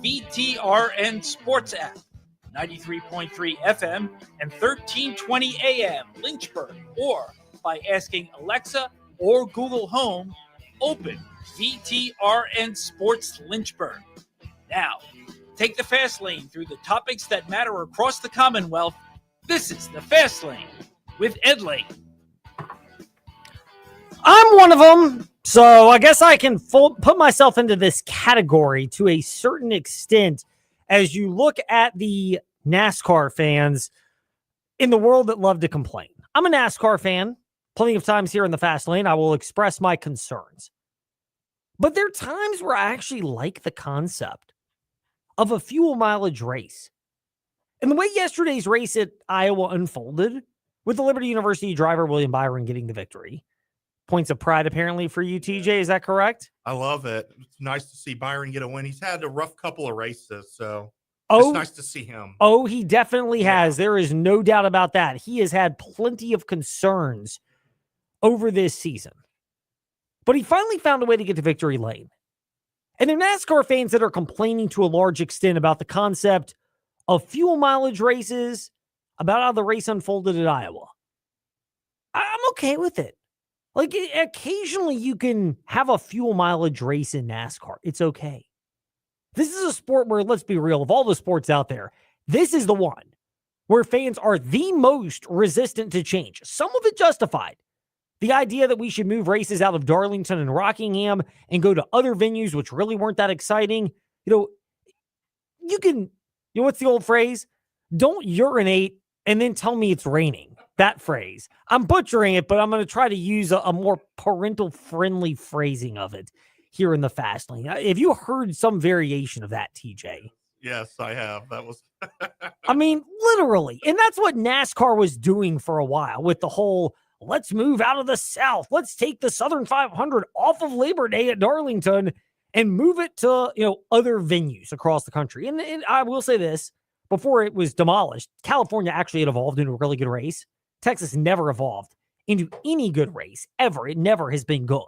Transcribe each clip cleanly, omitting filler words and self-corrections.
VTRN Sports app, 93.3 FM and 1320 AM Lynchburg, or by asking Alexa or Google Home, open VTRN Sports Lynchburg. Now, take the fast lane through the topics that matter across the Commonwealth. This is the Fast Lane with Ed Lane. I'm one of them, so I guess I can put myself into this category to a certain extent as you look at the NASCAR fans in the world that love to complain. I'm a NASCAR fan. Plenty of times here in the Fast Lane, I will express my concerns. But there are times where I actually like the concept of a fuel mileage race. And the way yesterday's race at Iowa unfolded, with the Liberty University driver William Byron getting the victory, points of pride apparently for you, TJ. Is that correct? I love it. It's nice to see Byron get a win. He's had a rough couple of races, so it's nice to see him. Oh, he definitely has. There is no doubt about that. He has had plenty of concerns over this season. But he finally found a way to get to victory lane. And there are NASCAR fans that are complaining to a large extent about the concept of fuel mileage races, about how the race unfolded at Iowa. I'm okay with it. Like, occasionally you can have a fuel mileage race in NASCAR. It's okay. This is a sport where, let's be real, of all the sports out there, this is the one where fans are the most resistant to change. Some of it justified. The idea that we should move races out of Darlington and Rockingham and go to other venues which really weren't that exciting. What's the old phrase? Don't urinate and then tell me it's raining. That phrase. I'm butchering it, but I'm going to try to use a more parental-friendly phrasing of it here in the Fast Lane. Have you heard some variation of that, TJ? Yes, I have. That was... I mean, literally. And that's what NASCAR was doing for a while with the whole, let's move out of the South. Let's take the Southern 500 off of Labor Day at Darlington and move it to, other venues across the country. And I will say this, before it was demolished, California actually had evolved into a really good race. Texas never evolved into any good race ever. It never has been good.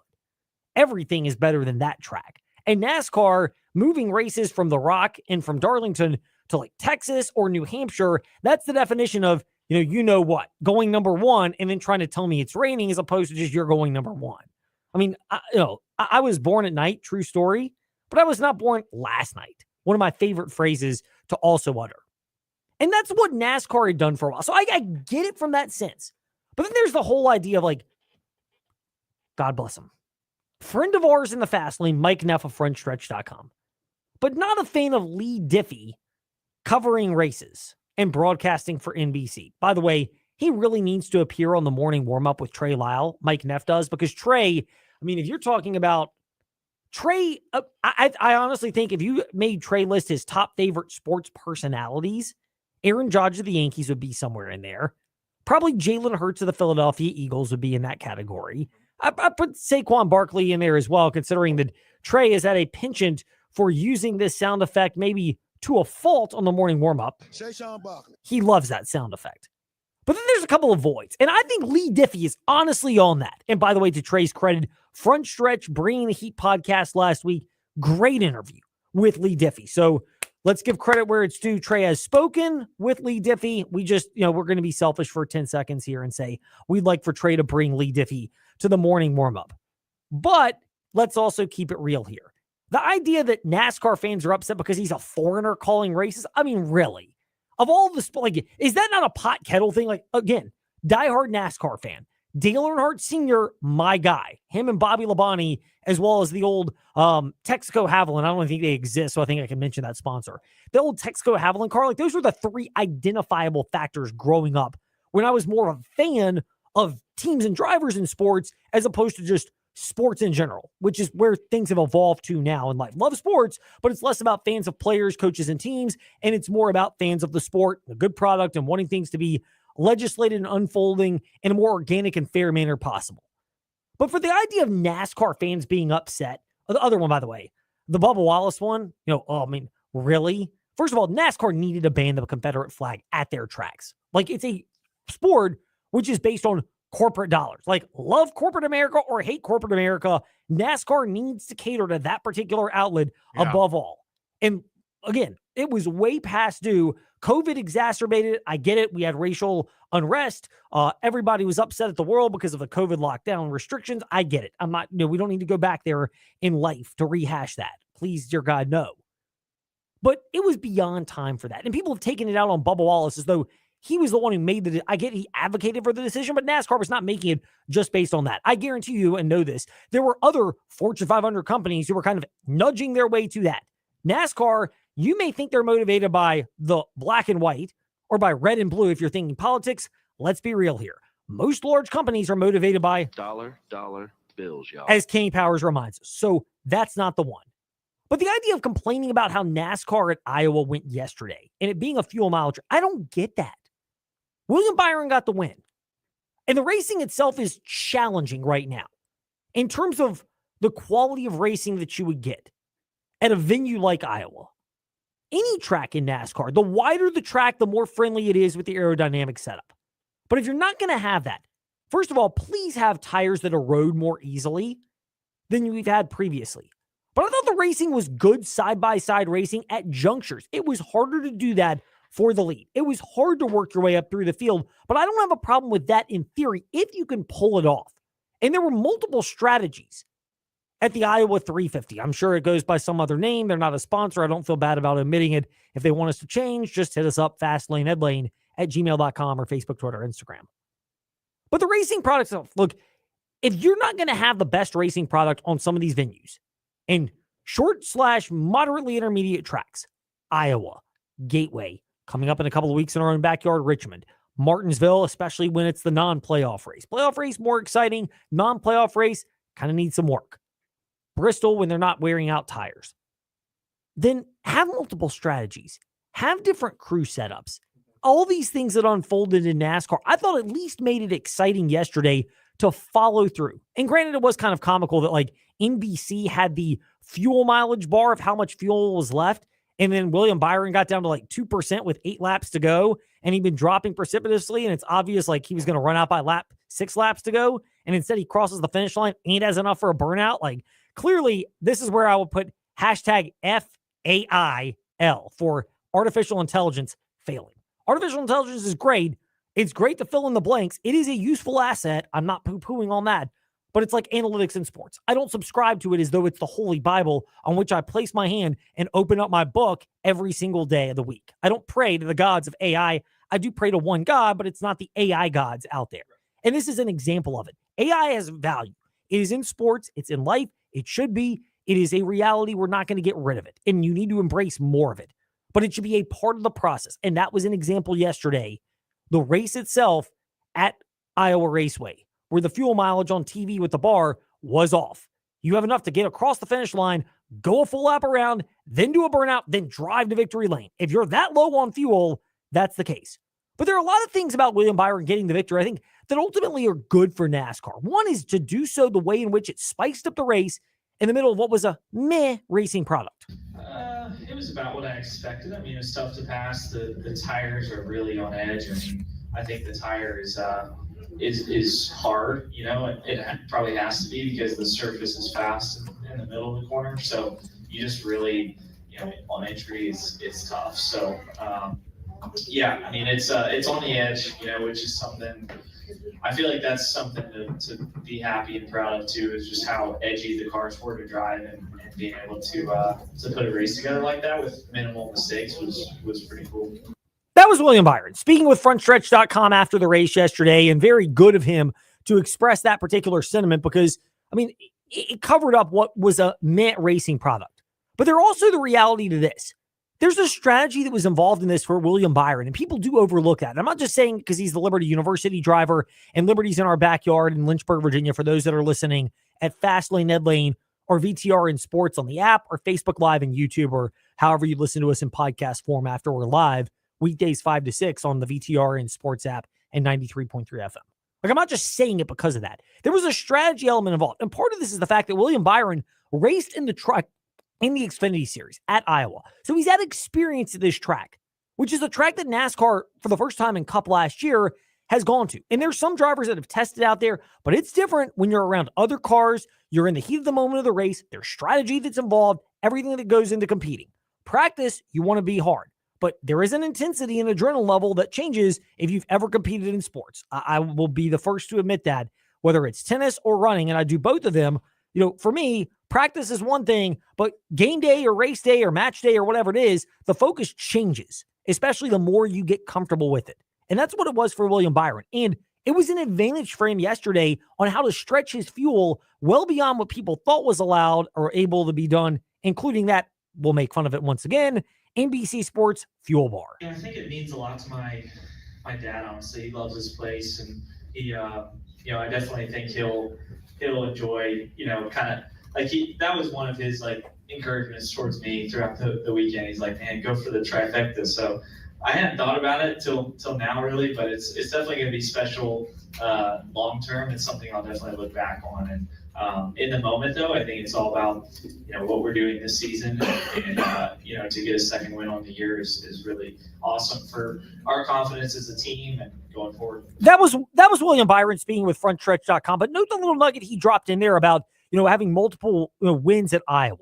Everything is better than that track. And NASCAR moving races from the Rock and from Darlington to like Texas or New Hampshire, that's the definition of, going number one and then trying to tell me it's raining as opposed to just you're going number one. I mean, I was born at night, true story, but I was not born last night. One of my favorite phrases to also utter. And that's what NASCAR had done for a while. So I get it from that sense. But then there's the whole idea of God bless him. Friend of ours in the Fast Lane, Mike Neff of FrontStretch.com. But not a fan of Lee Diffie covering races and broadcasting for NBC. By the way, he really needs to appear on the morning warm-up with Trey Lyle. Mike Neff does, because Trey, if you're talking about Trey, I honestly think if you made Trey list his top favorite sports personalities, Aaron Judge of the Yankees would be somewhere in there. Probably Jalen Hurts of the Philadelphia Eagles would be in that category. I put Saquon Barkley in there as well, considering that Trey has had a penchant for using this sound effect maybe to a fault on the morning warm-up. He loves that sound effect. But then there's a couple of voids, and I think Lee Diffie is honestly on that. And by the way, to Trey's credit, Front Stretch, Bringing the Heat podcast last week, great interview with Lee Diffie. So let's give credit where it's due. Trey has spoken with Lee Diffie. We just, we're going to be selfish for 10 seconds here and say we'd like for Trey to bring Lee Diffie to the morning warm-up. But let's also keep it real here. The idea that NASCAR fans are upset because he's a foreigner calling races, really? Of all the is that not a pot kettle thing? Again, diehard NASCAR fan. Dale Earnhardt Sr., my guy. Him and Bobby Labonte, as well as the old Texaco Haviland. I don't even think they exist, so I think I can mention that sponsor. The old Texaco Haviland car, those were the three identifiable factors growing up when I was more of a fan of teams and drivers in sports as opposed to just sports in general, which is where things have evolved to now in life. Love sports, but it's less about fans of players, coaches, and teams, and it's more about fans of the sport, the good product, and wanting things to be legislated and unfolding in a more organic and fair manner possible. But for the idea of NASCAR fans being upset, the other one, by the way, the Bubba Wallace one, really? First of all, NASCAR needed to ban the Confederate flag at their tracks. It's a sport which is based on corporate dollars. Love corporate America or hate corporate America, NASCAR needs to cater to that particular outlet above all. And again, it was way past due. COVID exacerbated it. I get it. We had racial unrest. Everybody was upset at the world because of the COVID lockdown restrictions. I get it. I'm not, we don't need to go back there in life to rehash that. Please, dear God, no. But it was beyond time for that. And people have taken it out on Bubba Wallace as though he was the one who made the, I get he advocated for the decision, but NASCAR was not making it just based on that. I guarantee you and know this, there were other Fortune 500 companies who were kind of nudging their way to that. NASCAR, you may think they're motivated by the black and white or by red and blue if you're thinking politics. Let's be real here. Most large companies are motivated by dollar bills, y'all. As Kenny Powers reminds us. So that's not the one. But the idea of complaining about how NASCAR at Iowa went yesterday and it being a fuel mileage, I don't get that. William Byron got the win. And the racing itself is challenging right now in terms of the quality of racing that you would get at a venue like Iowa. Any track in NASCAR, the wider the track, the more friendly it is with the aerodynamic setup. But if you're not going to have that, first of all, please have tires that erode more easily than we've had previously. But I thought the racing was good side-by-side racing at junctures. It was harder to do that for the lead. It was hard to work your way up through the field, but I don't have a problem with that in theory if you can pull it off. And there were multiple strategies at the Iowa 350. I'm sure it goes by some other name. They're not a sponsor. I don't feel bad about admitting it. If they want us to change, just hit us up, fastlaneedlane@gmail.com or Facebook, Twitter, Instagram. But the racing product itself, look, if you're not going to have the best racing product on some of these venues and short/moderately intermediate tracks, Iowa, Gateway, coming up in a couple of weeks in our own backyard, Richmond, Martinsville, especially when it's the non-playoff race. Playoff race, more exciting. Non-playoff race, kind of needs some work. Bristol, when they're not wearing out tires. Then have multiple strategies. Have different crew setups. All these things that unfolded in NASCAR, I thought at least made it exciting yesterday to follow through. And granted, it was kind of comical that like NBC had the fuel mileage bar of how much fuel was left. And then William Byron got down to like 2% with 8 laps to go. And he'd been dropping precipitously. And it's obvious like he was going to run out by 6 laps to go. And instead he crosses the finish line. Ain't as enough for a burnout. Like clearly this is where I will put hashtag FAIL for artificial intelligence failing. Artificial intelligence is great. It's great to fill in the blanks. It is a useful asset. I'm not poo-pooing on that. But it's like analytics in sports. I don't subscribe to it as though it's the holy Bible on which I place my hand and open up my book every single day of the week. I don't pray to the gods of AI. I do pray to one God, but it's not the AI gods out there. And this is an example of it. AI has value. It is in sports. It's in life. It should be. It is a reality. We're not going to get rid of it. And you need to embrace more of it. But it should be a part of the process. And that was an example yesterday. The race itself at Iowa Raceway, where the fuel mileage on TV with the bar was off. You have enough to get across the finish line, go a full lap around, then do a burnout, then drive to victory lane. If you're that low on fuel, that's the case. But there are a lot of things about William Byron getting the victory, I think, that ultimately are good for NASCAR. One is to do so the way in which it spiced up the race in the middle of what was a meh racing product. It was about what I expected. I mean, it's tough to pass. The tires are really on edge. I mean, I think the tire is hard. You know, it probably has to be because the surface is fast in the middle of the corner. So you just really, you know, on entry it's tough. So yeah, I mean it's on the edge. You know, which is something. I feel like that's something to be happy and proud of too, is just how edgy the cars were to drive and being able to put a race together like that with minimal mistakes was pretty cool. That was William Byron speaking with frontstretch.com after the race yesterday, and very good of him to express that particular sentiment because, I mean, it covered up what was a meh racing product. But there's also the reality to this. There's a strategy that was involved in this for William Byron, and people do overlook that. And I'm not just saying because he's the Liberty University driver and Liberty's in our backyard in Lynchburg, Virginia, for those that are listening at Fastlane, Ned Lane, or VTR in Sports on the app, or Facebook Live and YouTube, or however you listen to us in podcast form after we're live, weekdays 5 to 6 on the VTR in Sports app and 93.3 FM. Like, I'm not just saying it because of that. There was a strategy element involved. And part of this is the fact that William Byron raced in the truck in the Xfinity Series at Iowa. So he's had experience at this track, which is a track that NASCAR, for the first time in Cup last year, has gone to. And there's some drivers that have tested out there, but it's different when you're around other cars. You're in the heat of the moment of the race. There's strategy that's involved, everything that goes into competing. Practice, you want to be hard, but there is an intensity and adrenaline level that changes if you've ever competed in sports. I will be the first to admit that, whether it's tennis or running, and I do both of them. For me, practice is one thing, but game day or race day or match day or whatever it is, the focus changes, especially the more you get comfortable with it. And that's what it was for William Byron. And it was an advantage for him yesterday on how to stretch his fuel well beyond what people thought was allowed or able to be done, including that, we'll make fun of it once again, NBC Sports Fuel Bar. I think it means a lot to my dad, honestly. He loves this place, and he, I definitely think he'll enjoy, kind of like that was one of his encouragements towards me throughout the weekend. He's like, man, go for the trifecta. So I hadn't thought about it till now, really, but it's definitely going to be special long term. It's something I'll definitely look back on. And in the moment, though, I think it's all about what we're doing this season, and to get a second win on the year is really awesome for our confidence as a team and going forward. That was William Byron speaking with FrontStretch.com. But note the little nugget he dropped in there about having multiple wins at Iowa.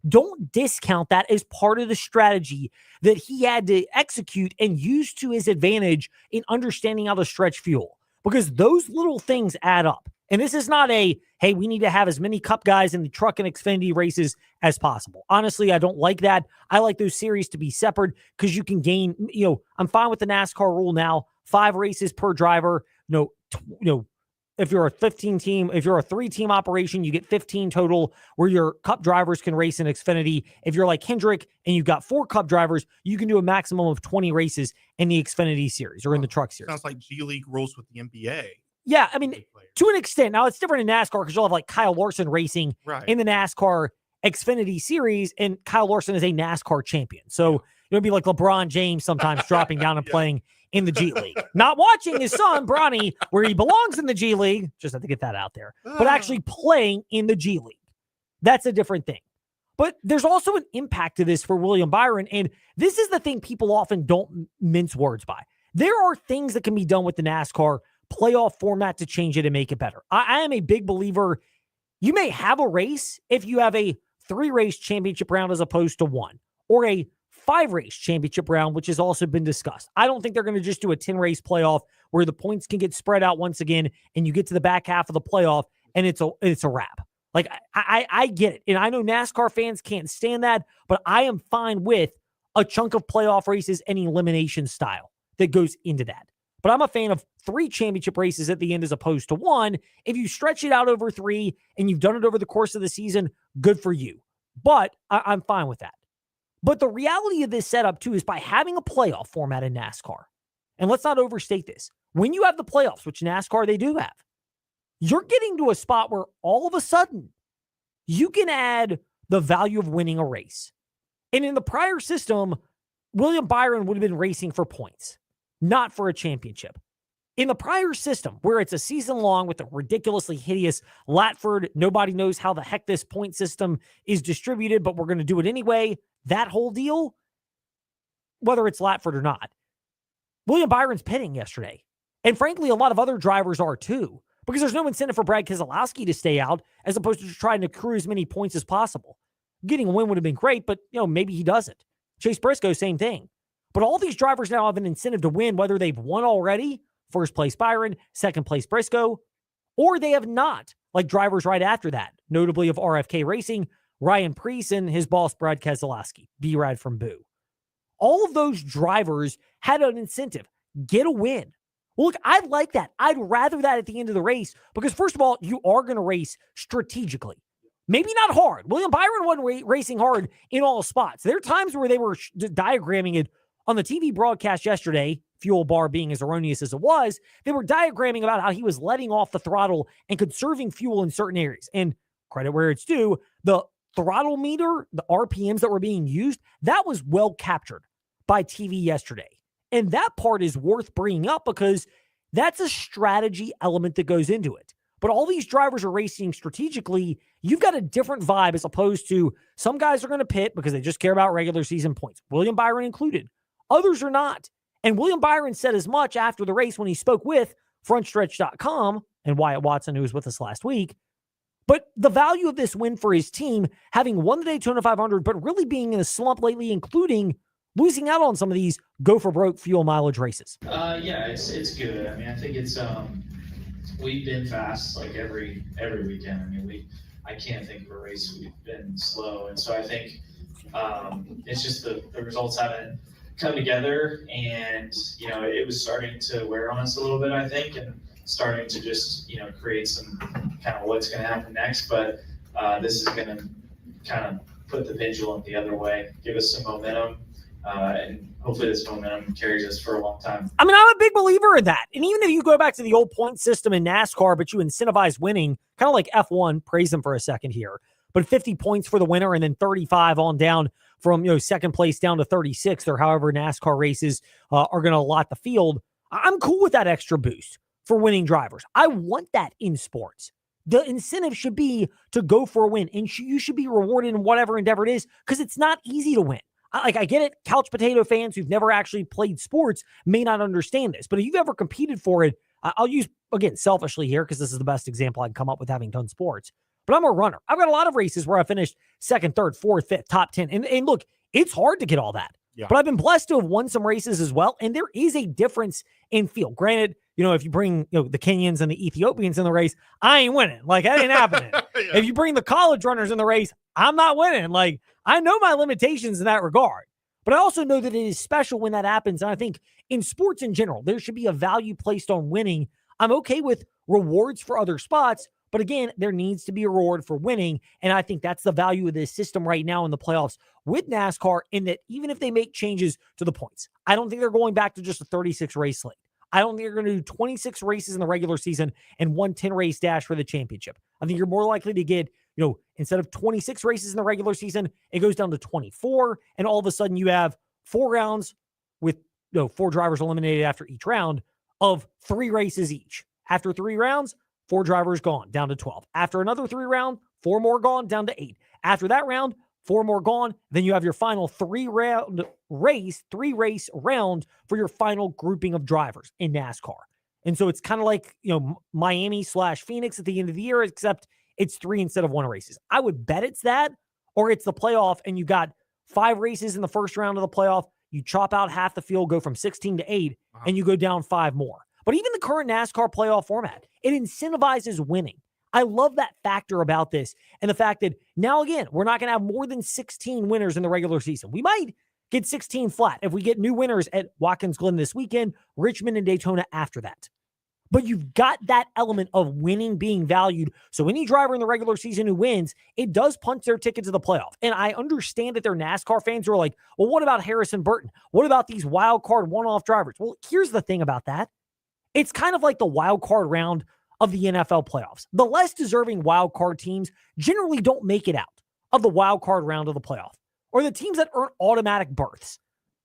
Don't discount that as part of the strategy that he had to execute and use to his advantage in understanding how to stretch fuel, because those little things add up. And this is not hey, we need to have as many Cup guys in the truck and Xfinity races as possible. Honestly, I don't like that. I like those series to be separate because you can gain, I'm fine with the NASCAR rule now, 5 races per driver. If you're a 3-team operation, you get 15 total where your Cup drivers can race in Xfinity. If you're like Hendrick and you've got 4 Cup drivers, you can do a maximum of 20 races in the Xfinity series or in the truck series. Sounds like G League rules with the NBA. Yeah, I mean, to an extent. Now, it's different in NASCAR because you'll have Kyle Larson racing in the NASCAR Xfinity series, and Kyle Larson is a NASCAR champion. So it'll be like LeBron James sometimes dropping down and playing in the G League. Not watching his son, Bronny, where he belongs in the G League. Just have to get that out there. But actually playing in the G League. That's a different thing. But there's also an impact to this for William Byron, and this is the thing people often don't mince words by. There are things that can be done with the NASCAR playoff format to change it and make it better. I am a big believer. You may have a race if you have a 3-race championship round as opposed to 1, or a 5-race championship round, which has also been discussed. I don't think they're going to just do a 10-race playoff where the points can get spread out once again and you get to the back half of the playoff and it's a wrap. I get it. And I know NASCAR fans can't stand that, but I am fine with a chunk of playoff races and elimination style that goes into that. But I'm a fan of 3 championship races at the end as opposed to 1. If you stretch it out over 3 and you've done it over the course of the season, good for you. But I'm fine with that. But the reality of this setup, too, is by having a playoff format in NASCAR, and let's not overstate this, when you have the playoffs, which NASCAR they do have, you're getting to a spot where all of a sudden you can add the value of winning a race. And in the prior system, William Byron would have been racing for points, not for a championship. In the prior system, where it's a season long with a ridiculously hideous Latford, nobody knows how the heck this point system is distributed, but we're going to do it anyway. That whole deal, whether it's Latford or not, William Byron's pitting yesterday. And frankly, a lot of other drivers are too, because there's no incentive for Brad Keselowski to stay out as opposed to trying to accrue as many points as possible. Getting a win would have been great, but maybe he doesn't. Chase Briscoe, same thing. But all these drivers now have an incentive to win, whether they've won already, first place Byron, second place Briscoe, or they have not, like drivers right after that, notably of RFK Racing, Ryan Preece, and his boss, Brad Keselowski, B-Rad from Boo. All of those drivers had an incentive. Get a win. Well, look, I like that. I'd rather that at the end of the race because, first of all, you are going to race strategically. Maybe not hard. William Byron wasn't racing hard in all spots. There are times where they were diagramming it on the TV broadcast yesterday, Fuel Bar being as erroneous as it was. They were diagramming about how he was letting off the throttle and conserving fuel in certain areas. And credit where it's due, the throttle meter, the RPMs that were being used, that was well captured by TV yesterday. And that part is worth bringing up because that's a strategy element that goes into it. But all these drivers are racing strategically. You've got a different vibe as opposed to some guys are going to pit because they just care about regular season points. William Byron included. Others are not. And William Byron said as much after the race when he spoke with FrontStretch.com and Wyatt Watson, who was with us last week. But the value of this win for his team, having won the Daytona 500, but really being in a slump lately, including losing out on some of these go-for-broke fuel mileage races. Yeah, it's good. I mean, I think it's we've been fast like every weekend. I mean, I can't think of a race we've been slow, and so I think it's just the results haven't come together, and it was starting to wear on us a little bit, I think, and starting to just create some kind of what's going to happen next. But this is going to kind of put the pendulum the other way, give us some momentum, and hopefully this momentum carries us for a long time. I mean, I'm a big believer in that. And even if you go back to the old point system in NASCAR, but you incentivize winning, kind of like F1, praise them for a second here, but 50 points for the winner and then 35 on down from second place down to 36th, or however NASCAR races are going to allot the field. I'm cool with that extra boost for winning drivers. I want that in sports. The incentive should be to go for a win, and you should be rewarded in whatever endeavor it is, because it's not easy to win. I get it. Couch potato fans who've never actually played sports may not understand this, but if you've ever competed for it, I'll use, again, selfishly here, because this is the best example I can come up with having done sports, but I'm a runner. I've got a lot of races where I finished second, third, fourth, fifth, top 10. And look, it's hard to get all that, but I've been blessed to have won some races as well. And there is a difference in feel. Granted, if you bring the Kenyans and the Ethiopians in the race, I ain't winning. Like, that ain't happening. If you bring the college runners in the race, I'm not winning. Like, I know my limitations in that regard, but I also know that it is special when that happens. And I think in sports in general, there should be a value placed on winning. I'm okay with rewards for other spots, but again, there needs to be a reward for winning. And I think that's the value of this system right now in the playoffs with NASCAR, in that even if they make changes to the points, I don't think they're going back to just a 36 race slate. I don't think you're going to do 26 races in the regular season and 1 10-race dash for the championship. I think you're more likely to get, instead of 26 races in the regular season, it goes down to 24. And all of a sudden you have 4 rounds with 4 drivers eliminated after each round of 3 races each. After 3 rounds, 4 drivers gone, down to 12. After another 3 round, 4 more gone, down to 8. After that round, 4 more gone. Then you have your final 3 race round for your final grouping of drivers in NASCAR. And so it's kind of like, Miami/Phoenix at the end of the year, except it's 3 instead of 1 races. I would bet it's that, or it's the playoff and you got 5 races in the first round of the playoff. You chop out half the field, go from 16 to 8, and you go down 5 more. But even the current NASCAR playoff format, it incentivizes winning. I love that factor about this, and the fact that now, again, we're not going to have more than 16 winners in the regular season. We might get 16 flat if we get new winners at Watkins Glen this weekend, Richmond and Daytona after that. But you've got that element of winning being valued. So any driver in the regular season who wins, it does punch their ticket to the playoff. And I understand that they're NASCAR fans who are like, well, what about Harrison Burton? What about these wild card one-off drivers? Well, here's the thing about that. It's kind of like the wild card round of the NFL playoffs. The less deserving wild card teams generally don't make it out of the wild card round of the playoff, or the teams that earn automatic berths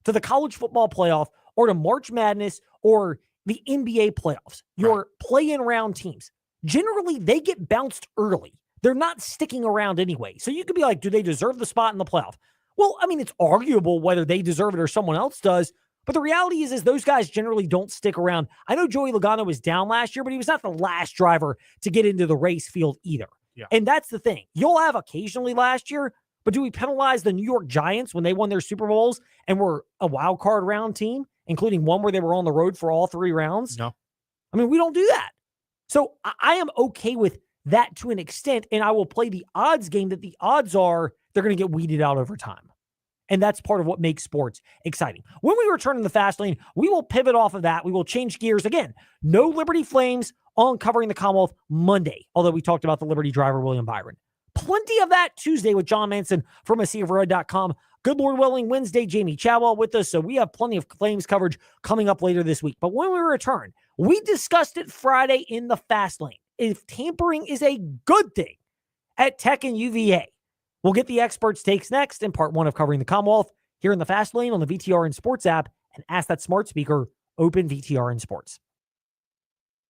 to the college football playoff or to March Madness or the NBA playoffs. Your play-in round teams, generally they get bounced early. They're not sticking around anyway. So you could be like, do they deserve the spot in the playoff? Well, I mean, it's arguable whether they deserve it or someone else does. But the reality is those guys generally don't stick around. I know Joey Logano was down last year, but he was not the last driver to get into the race field either. Yeah. And that's the thing. You'll have occasionally last year, but do we penalize the New York Giants when they won their Super Bowls and were a wild card round team, including one where they were on the road for all 3 rounds? No. I mean, we don't do that. So I am okay with that to an extent, and I will play the odds game that the odds are they're going to get weeded out over time. And that's part of what makes sports exciting. When we return in the fast lane, we will pivot off of that. We will change gears again. No Liberty Flames on Covering the Commonwealth Monday, although we talked about the Liberty driver, William Byron. Plenty of that Tuesday with John Manson from ASeaofRoad.com. Good Lord willing, Wednesday, Jamie Chadwell with us. So we have plenty of Flames coverage coming up later this week. But when we return, we discussed it Friday in the fast lane. If tampering is a good thing at Tech and UVA. We'll get the experts' takes next in part 1 of Covering the Commonwealth here in the Fast Lane on the VTRN Sports app, and ask that smart speaker, open VTRN Sports.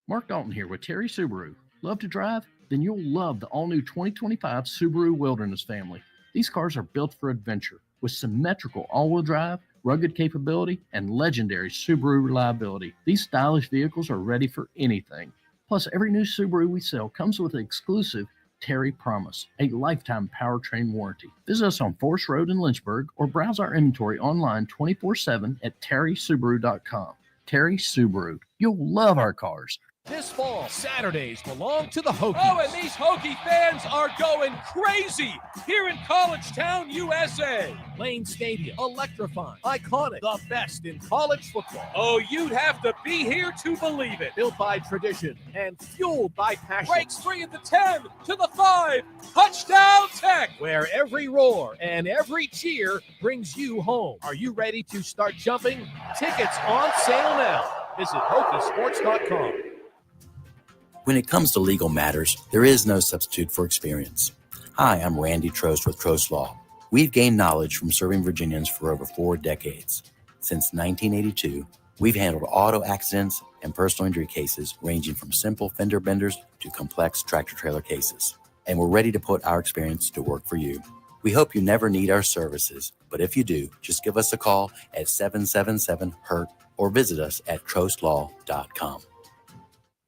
Mark Dalton here with Terry Subaru. Love to drive? Then you'll love the all-new 2025 Subaru Wilderness family. These cars are built for adventure with symmetrical all-wheel drive, rugged capability, and legendary Subaru reliability. These stylish vehicles are ready for anything. Plus, every new Subaru we sell comes with an exclusive Terry Promise, a lifetime powertrain warranty. Visit us on Forest Road in Lynchburg or browse our inventory online 24/7 at terrysubaru.com. Terry Subaru. You'll love our cars. This fall, Saturdays belong to the Hokies. Oh, and these Hokie fans are going crazy here in College Town, USA. Lane Stadium, electrifying, iconic, the best in college football. Oh, you'd have to be here to believe it. Built by tradition and fueled by passion. Breaks free at the 10, to the 5, touchdown Tech. Where every roar and every cheer brings you home. Are you ready to start jumping? Tickets on sale now. Visit Hokiesports.com. When it comes to legal matters, there is no substitute for experience. Hi, I'm Randy Trost with Trost Law. We've gained knowledge from serving Virginians for over 4 decades. Since 1982, we've handled auto accidents and personal injury cases ranging from simple fender benders to complex tractor-trailer cases. And we're ready to put our experience to work for you. We hope you never need our services, but if you do, just give us a call at 777-HURT or visit us at trostlaw.com.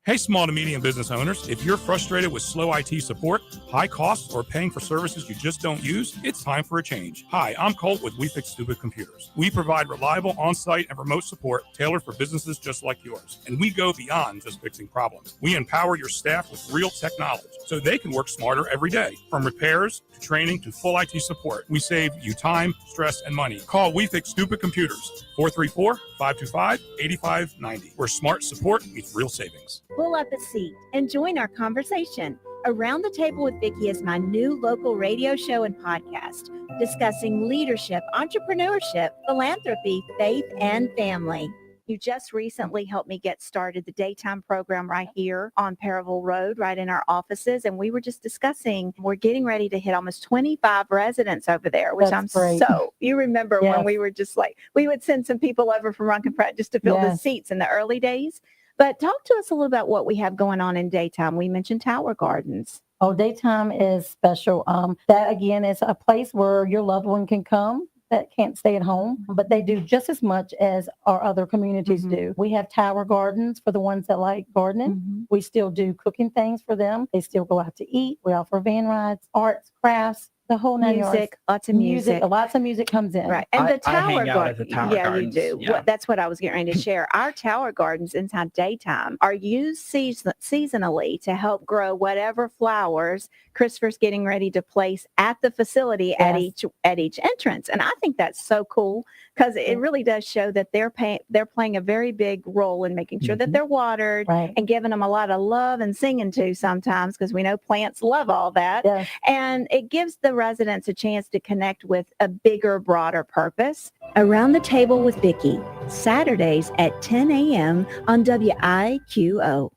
Hey, small to medium business owners, if you're frustrated with slow IT support, high costs, or paying for services you just don't use, it's time for a change. Hi, I'm Colt with We Fix Stupid Computers. We provide reliable on-site and remote support tailored for businesses just like yours. And we go beyond just fixing problems. We empower your staff with real tech knowledge so they can work smarter every day. From repairs to training to full IT support, we save you time, stress, and money. Call We Fix Stupid Computers, 434-525-8590, where smart support meets real savings. Pull up a seat and join our conversation. Around the Table with Vicki is my new local radio show and podcast discussing leadership, entrepreneurship, philanthropy, faith, and family. You just recently helped me get started the daytime program right here on Perryville Road, right in our offices. And we were just discussing, we're getting ready to hit almost 25 residents over there, which That's I'm great. so, you remember Yes. when we were just like, we would send some people over from Runkin' Pratt just to fill the Yes. seats in the early days. But talk to us a little about what we have going on in daytime. We mentioned Tower Gardens. Oh, daytime is special. That again is a place where your loved one can come that can't stay at home, but they do just as much as our other communities do. We have Tower Gardens for the ones that like gardening. We still do cooking things for them. They still go out to eat. We offer van rides, arts, crafts, the whole 9 yards. Music, lots of music. Lots of music comes in. Right. And the I Tower hang out at the Garden. Tower Yeah, Gardens. you do. Yeah. That's what I was getting ready to share. Our Tower Gardens inside daytime are used seasonally to help grow whatever flowers Christopher's getting ready to place at the facility at each entrance. And I think that's so cool because it really does show that they're playing a very big role in making sure that they're watered and giving them a lot of love and singing to sometimes, because we know plants love all that. Yes. And it gives the residents a chance to connect with a bigger, broader purpose. Around the Table with Vicki, Saturdays at 10 a.m. on WIQO.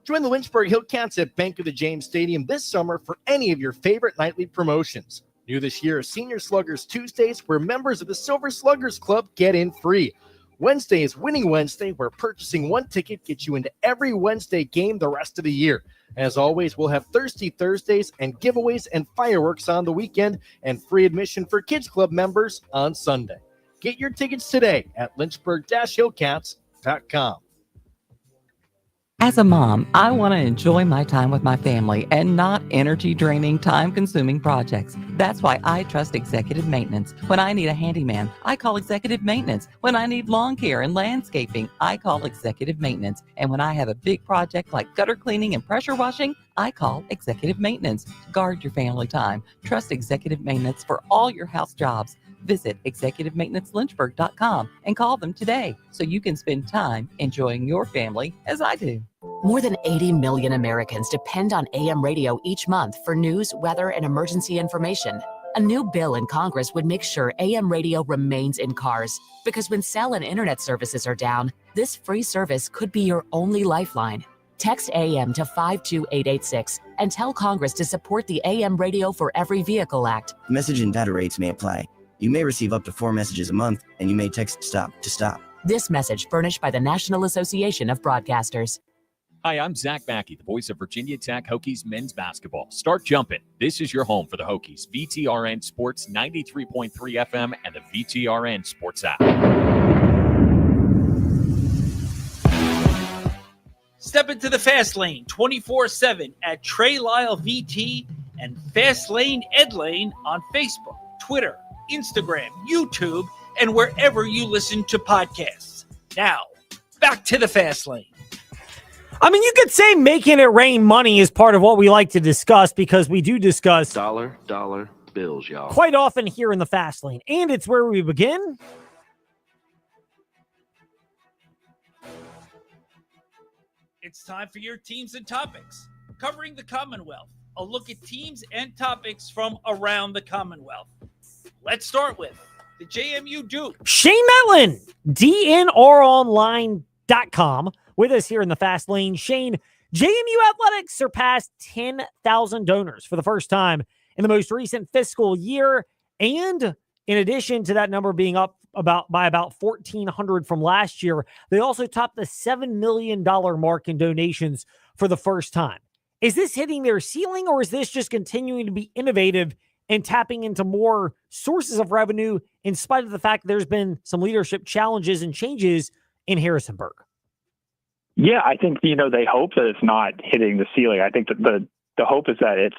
Join the Lynchburg Hillcats at Bank of the James Stadium this summer for any of your favorite nightly promotions. New this year, Senior Sluggers Tuesdays, where members of the Silver Sluggers Club get in free. Wednesday is Winning Wednesday, where purchasing one ticket gets you into every Wednesday game the rest of the year. As always, we'll have Thirsty Thursdays and giveaways and fireworks on the weekend, and free admission for Kids Club members on Sunday. Get your tickets today at lynchburg-hillcats.com. As a mom, I want to enjoy my time with my family and not energy-draining, time-consuming projects. That's why I trust Executive Maintenance. When I need a handyman, I call Executive Maintenance. When I need lawn care and landscaping, I call Executive Maintenance. And when I have a big project like gutter cleaning and pressure washing, I call Executive Maintenance. Guard your family time. Trust Executive Maintenance for all your house jobs. Visit executivemaintenancelynchburg.com and call them today so you can spend time enjoying your family as I do. More than 80 million Americans depend on AM radio each month for news, weather, and emergency information. A new bill in Congress would make sure AM radio remains in cars, because when cell and internet services are down, this free service could be your only lifeline. Text AM to 52886 and tell Congress to support the AM Radio for Every Vehicle Act. Message and data rates may apply. You may receive up to 4 messages a month, and you may text STOP to stop. This message furnished by the National Association of Broadcasters. Hi, I'm Zach Mackey, the voice of Virginia Tech Hokies men's basketball. Start jumping. This is your home for the Hokies. VTRN Sports 93.3 FM and the VTRN Sports app. Step into the Fast Lane 24/7 at Trey Lyle VT and Fast Lane Ed Lane on Facebook, Twitter, Instagram, YouTube, and wherever you listen to podcasts. Now, back to the Fast Lane. I mean, you could say making it rain money is part of what we like to discuss because we do discuss dollar bills, y'all. Quite often here in the Fast Lane. And it's where we begin. It's time for your teams and topics. Covering the Commonwealth, a look at teams and topics from around the Commonwealth. Let's start with the JMU Duke. Shane Metlin, DNRonline.com, with us here in the Fast Lane. Shane, JMU Athletics surpassed 10,000 donors for the first time in the most recent fiscal year. And in addition to that number being up by about 1,400 from last year, they also topped the $7 million mark in donations for the first time. Is this hitting their ceiling, or is this just continuing to be innovative and tapping into more sources of revenue in spite of the fact that there's been some leadership challenges and changes in Harrisonburg? Yeah, I think, they hope that it's not hitting the ceiling. I think that the hope is that it's,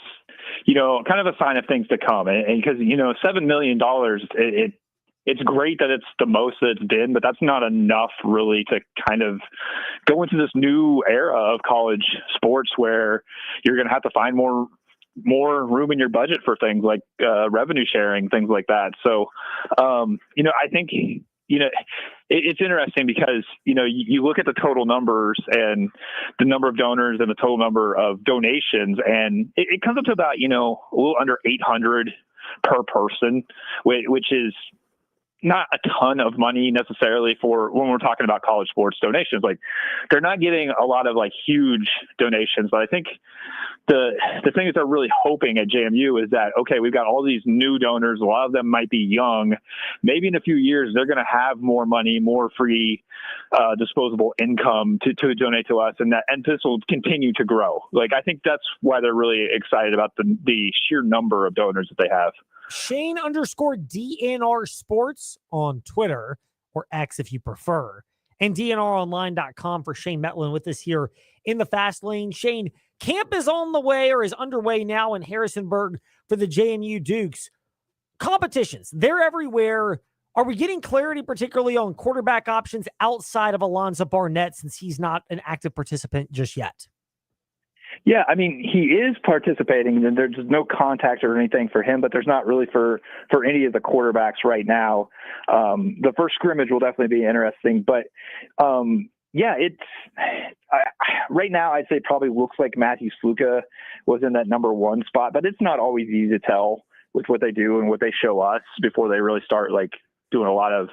kind of a sign of things to come. And because, $7 million, it's great that it's the most that it's been, but that's not enough really to kind of go into this new era of college sports where you're going to have to find more room in your budget for things like revenue sharing, things like that. So, I think, it's interesting because, you look at the total numbers and the number of donors and the total number of donations, and it comes up to about, a little under 800 per person, which is not a ton of money necessarily for when we're talking about college sports donations. Like, they're not getting a lot of huge donations, but I think the thing that they're really hoping at JMU is that, okay, we've got all these new donors. A lot of them might be young. Maybe in a few years, they're going to have more money, more free disposable income to donate to us. And this will continue to grow. I think that's why they're really excited about the sheer number of donors that they have. Shane_DNR Sports on Twitter, or X if you prefer, and DNRonline.com for Shane Metlin with us here in the Fast Lane. Shane, camp is on the way or is underway now in Harrisonburg for the JMU Dukes. Competitions, they're everywhere. Are we getting clarity particularly on quarterback options outside of Alonzo Barnett since he's not an active participant just yet? Yeah, I mean, he is participating, and there's no contact or anything for him, but there's not really for any of the quarterbacks right now. The first scrimmage will definitely be interesting, but yeah, right now I'd say probably looks like Matthew Sluka was in that number one spot, but it's not always easy to tell with what they do and what they show us before they really start doing a lot of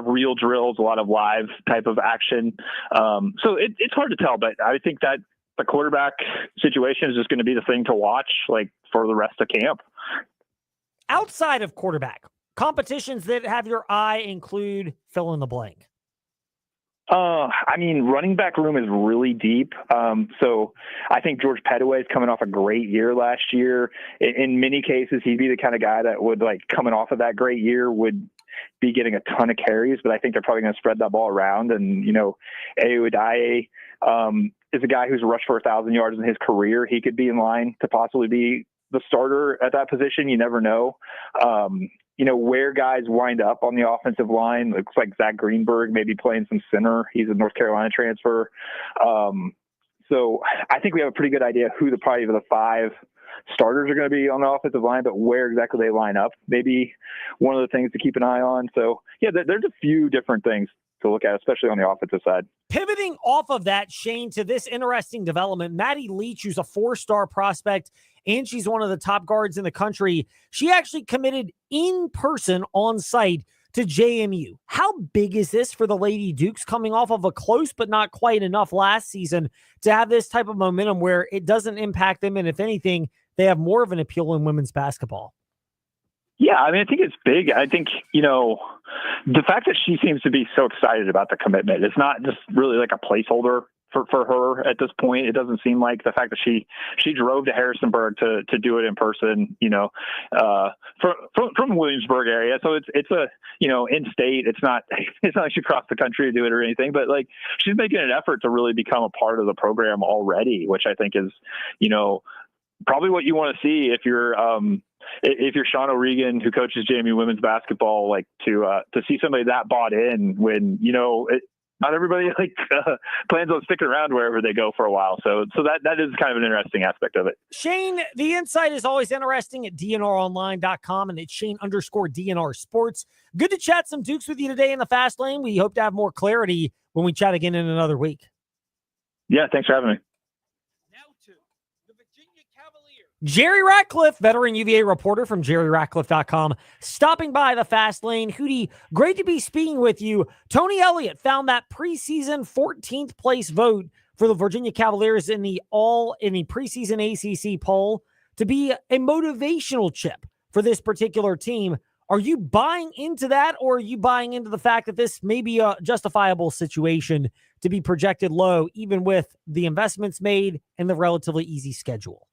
real drills, a lot of live type of action. So it's hard to tell, but I think that the quarterback situation is just going to be the thing to watch for the rest of camp. Outside of quarterback, competitions that have your eye include fill in the blank. I mean, running back room is really deep. So I think George Pettaway is coming off a great year last year. In many cases, he'd be the kind of guy that would coming off of that great year would be getting a ton of carries, but I think they're probably going to spread that ball around. And, Ayo is a guy who's rushed for 1,000 yards in his career. He could be in line to possibly be the starter at that position. You never know. Where guys wind up on the offensive line. Looks like Zach Greenberg maybe playing some center. He's a North Carolina transfer. So I think we have a pretty good idea who probably the five starters are going to be on the offensive line, but where exactly they line up, maybe one of the things to keep an eye on. So yeah, there's a few different things to look at, especially on the offensive side. Pivoting off of that, Shane, to this interesting development, Maddie Leach, who's a 4-star prospect, and she's one of the top guards in the country. She actually committed in person on site to JMU. How big is this for the Lady Dukes coming off of a close but not quite enough last season to have this type of momentum where it doesn't impact them, and if anything, they have more of an appeal in women's basketball? Yeah, I mean, I think it's big. I think, the fact that she seems to be so excited about the commitment, it's not just really like a placeholder for her at this point. It doesn't seem like the fact that she drove to Harrisonburg to do it in person, from the Williamsburg area. So it's a, in state. It's not like she crossed the country to do it or anything, but like she's making an effort to really become a part of the program already, which I think is, probably what you want to see if you're Sean O'Regan, who coaches JMU women's basketball, like to see somebody that bought in when, not everybody plans on sticking around wherever they go for a while. So that is kind of an interesting aspect of it. Shane, the insight is always interesting at DNRonline.com and it's Shane_DNR Sports. Good to chat some Dukes with you today in the Fast Lane. We hope to have more clarity when we chat again in another week. Yeah, thanks for having me. Jerry Ratcliffe, veteran UVA reporter from JerryRatcliffe.com, stopping by the Fast Lane. Hootie, great to be speaking with you. Tony Elliott found that preseason 14th place vote for the Virginia Cavaliers in the preseason ACC poll to be a motivational chip for this particular team. Are you buying into that, or are you buying into the fact that this may be a justifiable situation to be projected low, even with the investments made and the relatively easy schedule?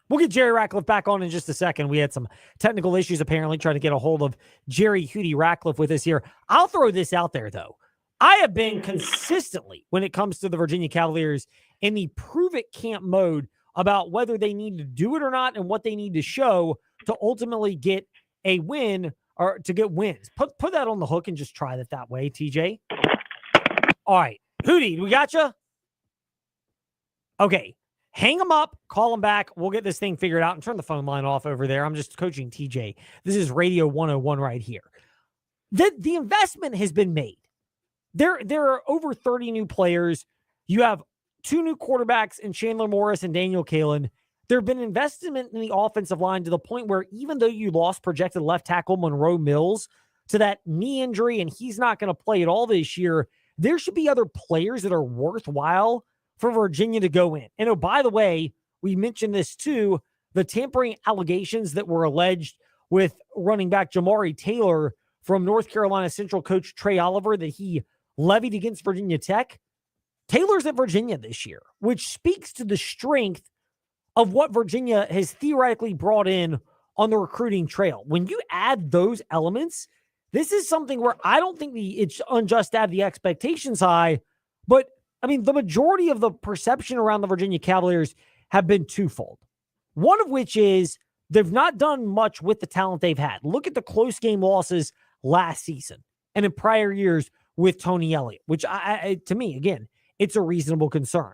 We'll get Jerry Ratcliffe back on in just a second. We had some technical issues, apparently, trying to get a hold of Jerry Hootie Ratcliffe with us here. I'll throw this out there, though. I have been consistently, when it comes to the Virginia Cavaliers, in the prove-it camp mode about whether they need to do it or not and what they need to show to ultimately get a win or to get wins. Put that on the hook and just try it that way, TJ. All right. Hootie, we got you? Okay. Hang them up, call them back. We'll get this thing figured out and turn the phone line off over there. I'm just coaching TJ. This is Radio 101 right here. The investment has been made. There are over 30 new players. You have 2 new quarterbacks in Chandler Morris and Daniel Kalen. There have been investment in the offensive line to the point where even though you lost projected left tackle Monroe Mills to that knee injury and he's not going to play at all this year, there should be other players that are worthwhile for Virginia to go in. And oh, by the way, we mentioned this too, the tampering allegations that were alleged with running back Jamari Taylor from North Carolina Central coach Trey Oliver that he levied against Virginia Tech. Taylor's at Virginia this year, which speaks to the strength of what Virginia has theoretically brought in on the recruiting trail. When you add those elements, this is something where I don't think it's unjust to have the expectations high, but I mean, the majority of the perception around the Virginia Cavaliers have been twofold. One of which is they've not done much with the talent they've had. Look at the close game losses last season and in prior years with Tony Elliott, which to me, again, it's a reasonable concern.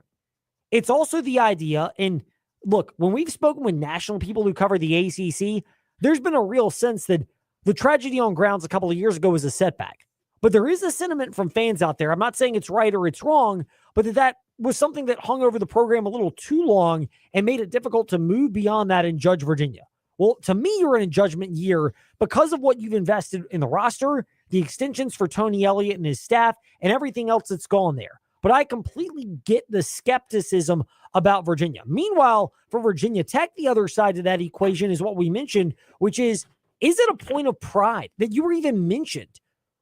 It's also the idea, and look, when we've spoken with national people who cover the ACC, there's been a real sense that the tragedy on grounds a couple of years ago was a setback. But there is a sentiment from fans out there. I'm not saying it's right or it's wrong, but that was something that hung over the program a little too long and made it difficult to move beyond that and judge Virginia. Well, to me, you're in a judgment year because of what you've invested in the roster, the extensions for Tony Elliott and his staff, and everything else that's gone there. But I completely get the skepticism about Virginia. Meanwhile, for Virginia Tech, the other side of that equation is what we mentioned, which is it a point of pride that you were even mentioned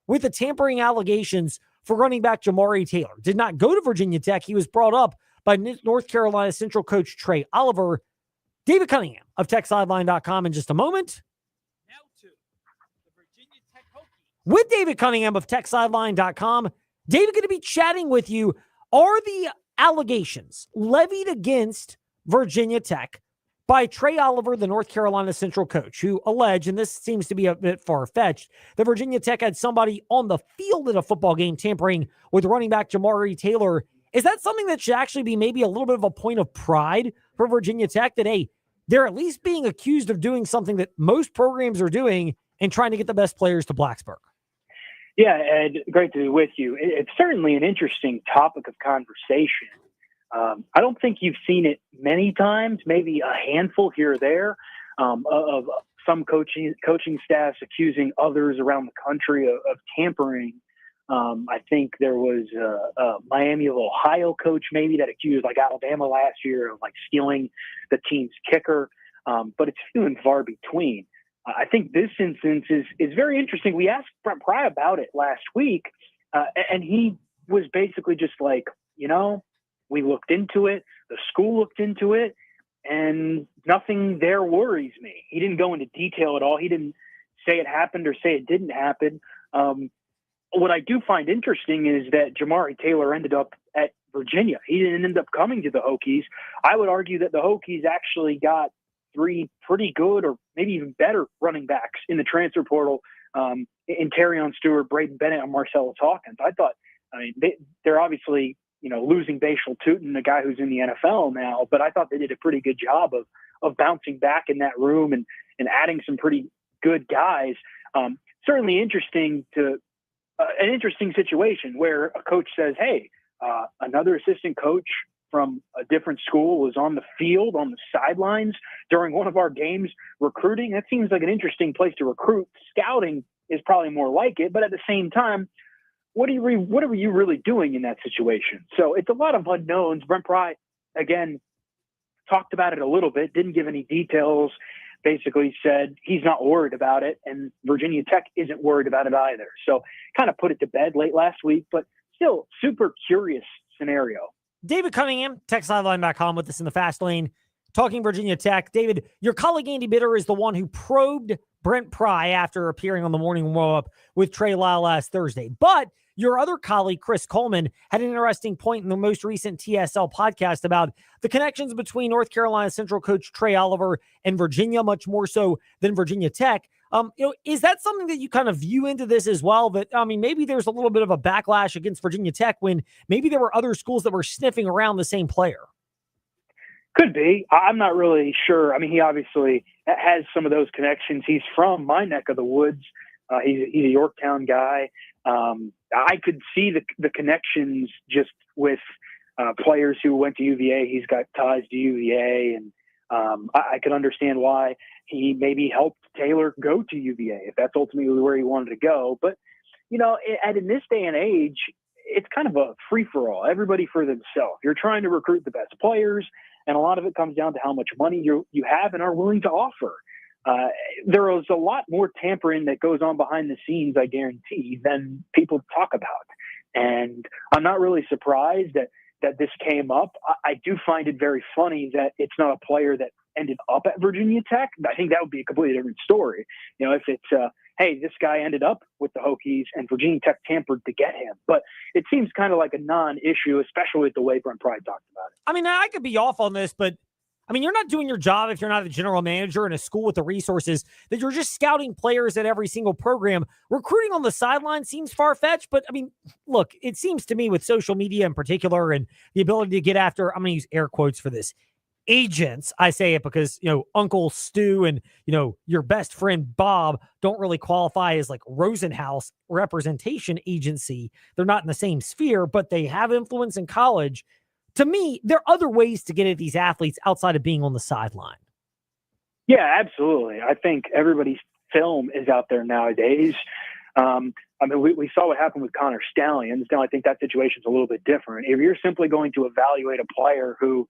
with the tampering allegations for running back Jamari Taylor? Did not go to Virginia Tech. He was brought up by North Carolina Central coach Trey Oliver. David Cunningham of TechSideline.com in just a moment. Now to the Virginia Tech Hokies. With David Cunningham of TechSideline.com. David, going to be chatting with you. Are the allegations levied against Virginia Tech by Trey Oliver, the North Carolina Central coach, who alleged, and this seems to be a bit far-fetched, that Virginia Tech had somebody on the field at a football game tampering with running back Jamari Taylor? Is that something that should actually be maybe a little bit of a point of pride for Virginia Tech, that, hey, they're at least being accused of doing something that most programs are doing and trying to get the best players to Blacksburg? Yeah, Ed, great to be with you. It's certainly an interesting topic of conversation. I don't think you've seen it many times, maybe a handful here or there, of some coaching staffs accusing others around the country of tampering. I think there was a Miami of Ohio coach maybe that accused like Alabama last year of like stealing the team's kicker, but it's few and far between. I think this instance is very interesting. We asked Brent Pry about it last week, and he was basically just like, we looked into it, the school looked into it, and nothing there worries me. He didn't go into detail at all. He didn't say it happened or say it didn't happen. What I do find interesting is that Jamari Taylor ended up at Virginia. He didn't end up coming to the Hokies. I would argue that the Hokies actually got 3 pretty good or maybe even better running backs in the transfer portal in Terrion Stewart, Braden Bennett, and Marcellus Hawkins. They're obviously, losing Bashal Tootin, a guy who's in the NFL now, but I thought they did a pretty good job of bouncing back in that room and adding some pretty good guys. Certainly an interesting situation where a coach says, hey, another assistant coach from a different school was on the field, on the sidelines during one of our games recruiting. That seems like an interesting place to recruit. Scouting is probably more like it, but at the same time, what are you really doing in that situation? So it's a lot of unknowns. Brent Pry, again, talked about it a little bit, didn't give any details, basically said he's not worried about it, and Virginia Tech isn't worried about it either. So kind of put it to bed late last week, but still super curious scenario. David Cunningham, TechSideline.com, with us in the fast lane, talking Virginia Tech. David, your colleague Andy Bitter is the one who probed Brent Pry after appearing on the Morning Warm-Up with Trey Lyle last Thursday. But your other colleague, Chris Coleman, had an interesting point in the most recent TSL podcast about the connections between North Carolina Central coach Trey Oliver and Virginia, much more so than Virginia Tech. Is that something that you kind of view into this as well? That, maybe there's a little bit of a backlash against Virginia Tech when maybe there were other schools that were sniffing around the same player. Could be. I'm not really sure. He obviously has some of those connections. He's from my neck of the woods. He's a Yorktown guy. I could see the connections just with players who went to UVA. He's got ties to UVA, and I could understand why he maybe helped Taylor go to UVA if that's ultimately where he wanted to go. But, in this day and age, it's kind of a free-for-all, everybody for themselves. You're trying to recruit the best players, and a lot of it comes down to how much money you have and are willing to offer. There is a lot more tampering that goes on behind the scenes, I guarantee, than people talk about. And I'm not really surprised that this came up. I do find it very funny that it's not a player that ended up at Virginia Tech. I think that would be a completely different story. If it's, hey, this guy ended up with the Hokies and Virginia Tech tampered to get him. But it seems kind of like a non-issue, especially with the way Brent Pry talked about it. I could be off on this, but you're not doing your job if you're not a general manager in a school with the resources that you're just scouting players at every single program. Recruiting on the sideline seems far-fetched, but look, it seems to me with social media in particular and the ability to get after, I'm going to use air quotes for this, agents. I say it because, Uncle Stu and, your best friend Bob don't really qualify as like Rosenhaus representation agency. They're not in the same sphere, but they have influence in college. To me, there are other ways to get at these athletes outside of being on the sideline. Yeah, absolutely. I think everybody's film is out there nowadays. We saw what happened with Connor Stallions. Now, I think that situation's a little bit different. If you're simply going to evaluate a player who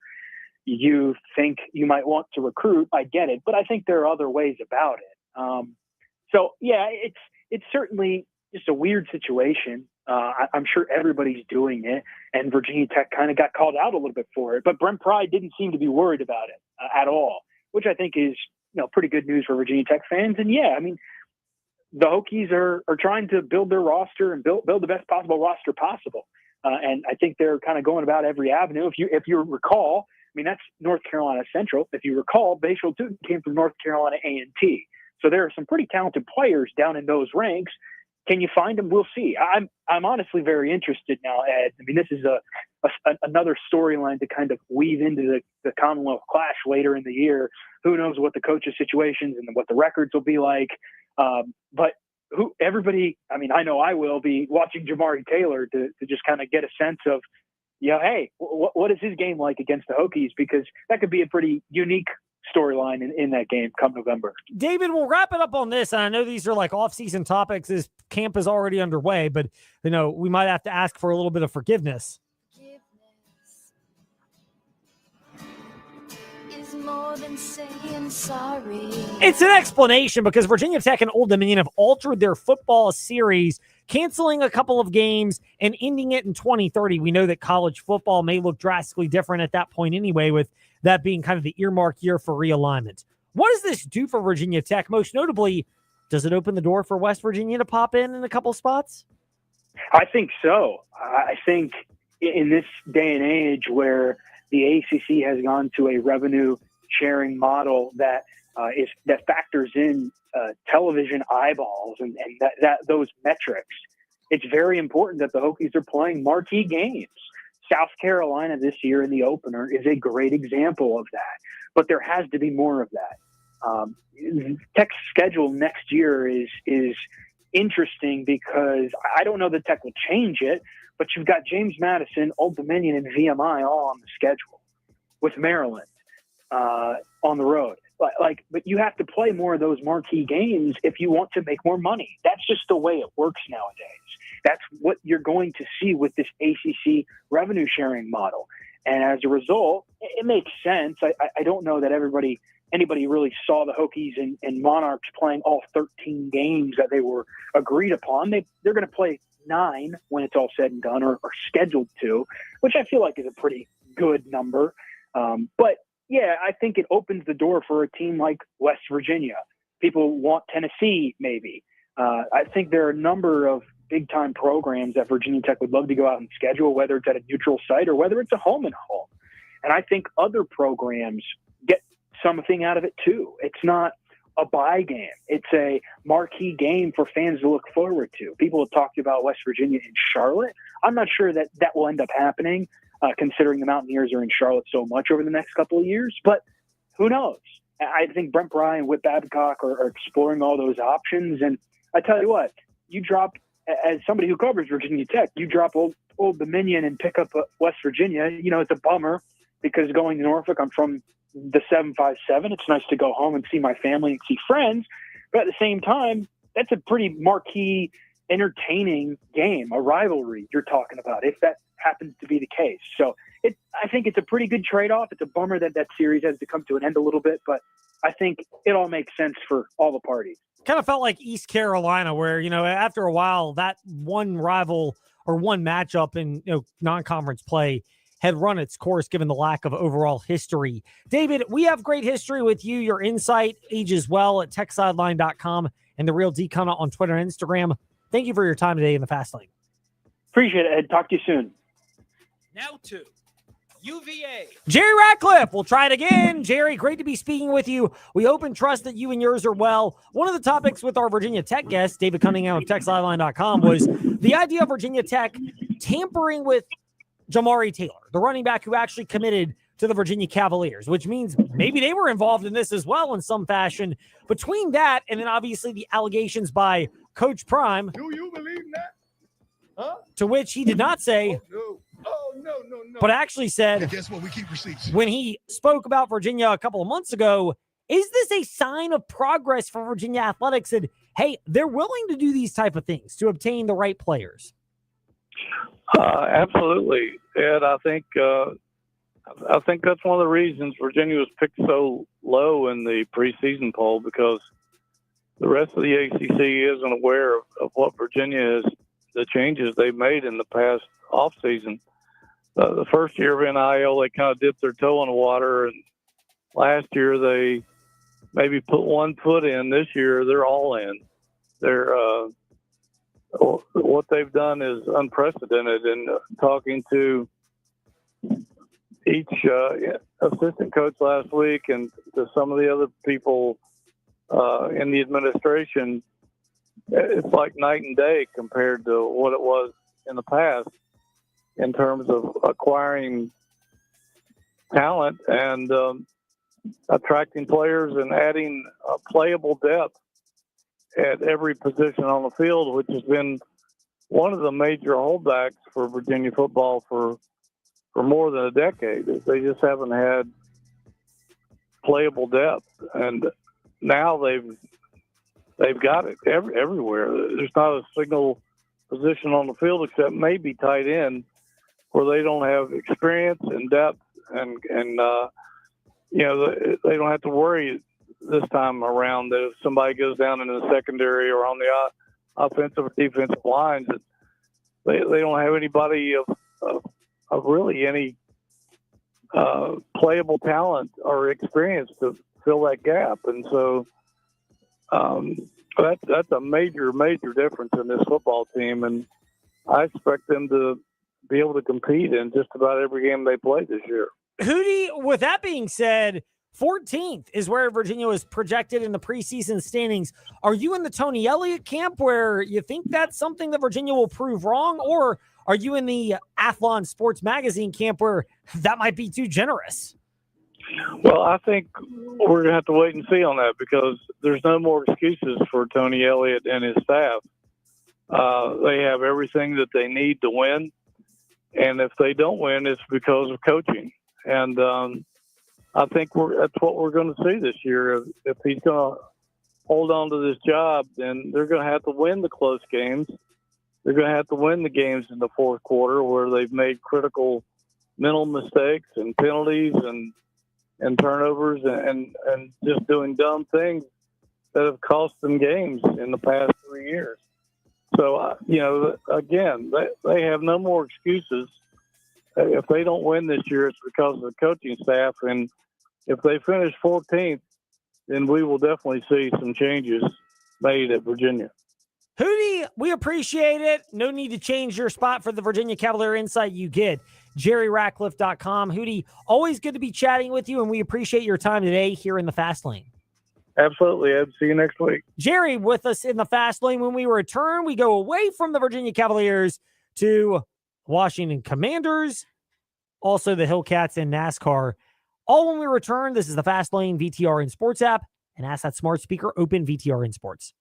you think you might want to recruit, I get it. But I think there are other ways about it. It's certainly just a weird situation. I'm sure everybody's doing it, and Virginia Tech kind of got called out a little bit for it. But Brent Pry didn't seem to be worried about it at all, which I think is pretty good news for Virginia Tech fans. And the Hokies are trying to build their roster and build the best possible roster possible. And I think they're kind of going about every avenue. If you recall, that's North Carolina Central. If you recall, Bashal Tootin came from North Carolina A&T. So there are some pretty talented players down in those ranks. Can you find them? We'll see. I'm honestly very interested now, Ed. This is another storyline to kind of weave into the Commonwealth Clash later in the year. Who knows what the coaches' situations and what the records will be like. But everybody, I know I will be watching Jamari Taylor to just kind of get a sense of, hey, what is his game like against the Hokies? Because that could be a pretty unique storyline in that game come November. David, we'll wrap it up on this. And I know these are like off-season topics as camp is already underway, but we might have to ask for a little bit of forgiveness. Is more than saying sorry. It's an explanation because Virginia Tech and Old Dominion have altered their football series, canceling a couple of games and ending it in 2030. We know that college football may look drastically different at that point anyway, with that being kind of the earmark year for realignment. What does this do for Virginia Tech? Most notably, does it open the door for West Virginia to pop in a couple spots? I think so. I think in this day and age where the ACC has gone to a revenue sharing model that factors in television eyeballs and that those metrics, it's very important that the Hokies are playing marquee games. South Carolina this year in the opener is a great example of that, but there has to be more of that. Tech's schedule next year is interesting because I don't know that Tech will change it, but you've got James Madison, Old Dominion, and VMI all on the schedule with Maryland on the road. But you have to play more of those marquee games if you want to make more money. That's just the way it works nowadays. That's what you're going to see with this ACC revenue sharing model. And as a result, it makes sense. I don't know that anybody really saw the Hokies and Monarchs playing all 13 games that they were agreed upon. They're going to play 9 when it's all said and done, or scheduled to, which I feel like is a pretty good number. But yeah, I think it opens the door for a team like West Virginia. People want Tennessee, maybe. I think there are a number of big-time programs that Virginia Tech would love to go out and schedule, whether it's at a neutral site or whether it's a home and home. And I think other programs get something out of it too. It's not a buy game. It's a marquee game for fans to look forward to. People have talked about West Virginia and Charlotte. I'm not sure that will end up happening, considering the Mountaineers are in Charlotte so much over the next couple of years, but who knows? I think Brent Bry and Whit Babcock are exploring all those options. And I tell you what, you drop, as somebody who covers Virginia Tech, you drop Old Dominion and pick up West Virginia. It's a bummer because going to Norfolk, I'm from the 757. It's nice to go home and see my family and see friends. But at the same time, that's a pretty marquee, entertaining game, a rivalry you're talking about, if that happens to be the case. So I think it's a pretty good trade-off. It's a bummer that series has to come to an end a little bit, but I think it all makes sense for all the parties. Kind of felt like East Carolina, where, after a while, that one rival or one matchup in non-conference play had run its course given the lack of overall history. David, we have great history with you. Your insight ages well at techsideline.com and The Real D-Con on Twitter and Instagram. Thank you for your time today in the Fast Lane. Appreciate it, Ed. Talk to you soon. Now to UVA. Jerry Ratcliffe. We'll try it again. Jerry, great to be speaking with you. We hope and trust that you and yours are well. One of the topics with our Virginia Tech guest, David Cunningham of TechSideline.com, was the idea of Virginia Tech tampering with Jamari Taylor, the running back who actually committed to the Virginia Cavaliers, which means maybe they were involved in this as well in some fashion. Between that and then obviously the allegations by Coach Prime. Do you believe that? Huh? To which he did not say, no. But actually said, guess what? We keep receipts. When he spoke about Virginia a couple of months ago, is this a sign of progress for Virginia athletics? And hey, they're willing to do these type of things to obtain the right players. Absolutely, Ed. I think that's one of the reasons Virginia was picked so low in the preseason poll, because the rest of the ACC isn't aware of what Virginia is, the changes they've made in the past offseason. The first year of NIL, they kind of dipped their toe in the water, and last year they maybe put one foot in. This year, they're all in. What they've done is unprecedented. And talking to each assistant coach last week and to some of the other people in the administration, it's like night and day compared to what it was in the past in terms of acquiring talent and attracting players and adding playable depth at every position on the field, which has been one of the major holdbacks for Virginia football for more than a decade. They just haven't had playable depth, and now they've got it everywhere. There's not a single position on the field except maybe tight end where they don't have experience and depth and they don't have to worry this time around that if somebody goes down in the secondary or on the offensive or defensive lines, that they don't have anybody of really any playable talent or experience to fill that gap. And so that's a major difference in this football team. And I expect them to be able to compete in just about every game they play this year. Hootie, with that being said, 14th is where Virginia was projected in the preseason standings. Are you in the Tony Elliott camp where you think that's something that Virginia will prove wrong? Or are you in the Athlon Sports Magazine camp where that might be too generous? Well, I think we're going to have to wait and see on that because there's no more excuses for Tony Elliott and his staff. They have everything that they need to win. And if they don't win, it's because of coaching. And I think that's what we're going to see this year. If he's going to hold on to this job, then they're going to have to win the close games. They're going to have to win the games in the fourth quarter where they've made critical mental mistakes and penalties and turnovers and just doing dumb things that have cost them games in the past 3 years. So, again, they have no more excuses. If they don't win this year, it's because of the coaching staff. And if they finish 14th, then we will definitely see some changes made at Virginia. Hootie, we appreciate it. No need to change your spot for the Virginia Cavalier Insight. You get JerryRatcliffe.com. Hootie, always good to be chatting with you, and we appreciate your time today here in the Fast Lane. Absolutely, Ed. See you next week. Jerry with us in the Fast Lane. When we return, we go away from the Virginia Cavaliers to Washington Commanders, also the Hillcats and NASCAR. All when we return. This is the Fast Lane VTRN Sports app, and ask that smart speaker open VTRN Sports.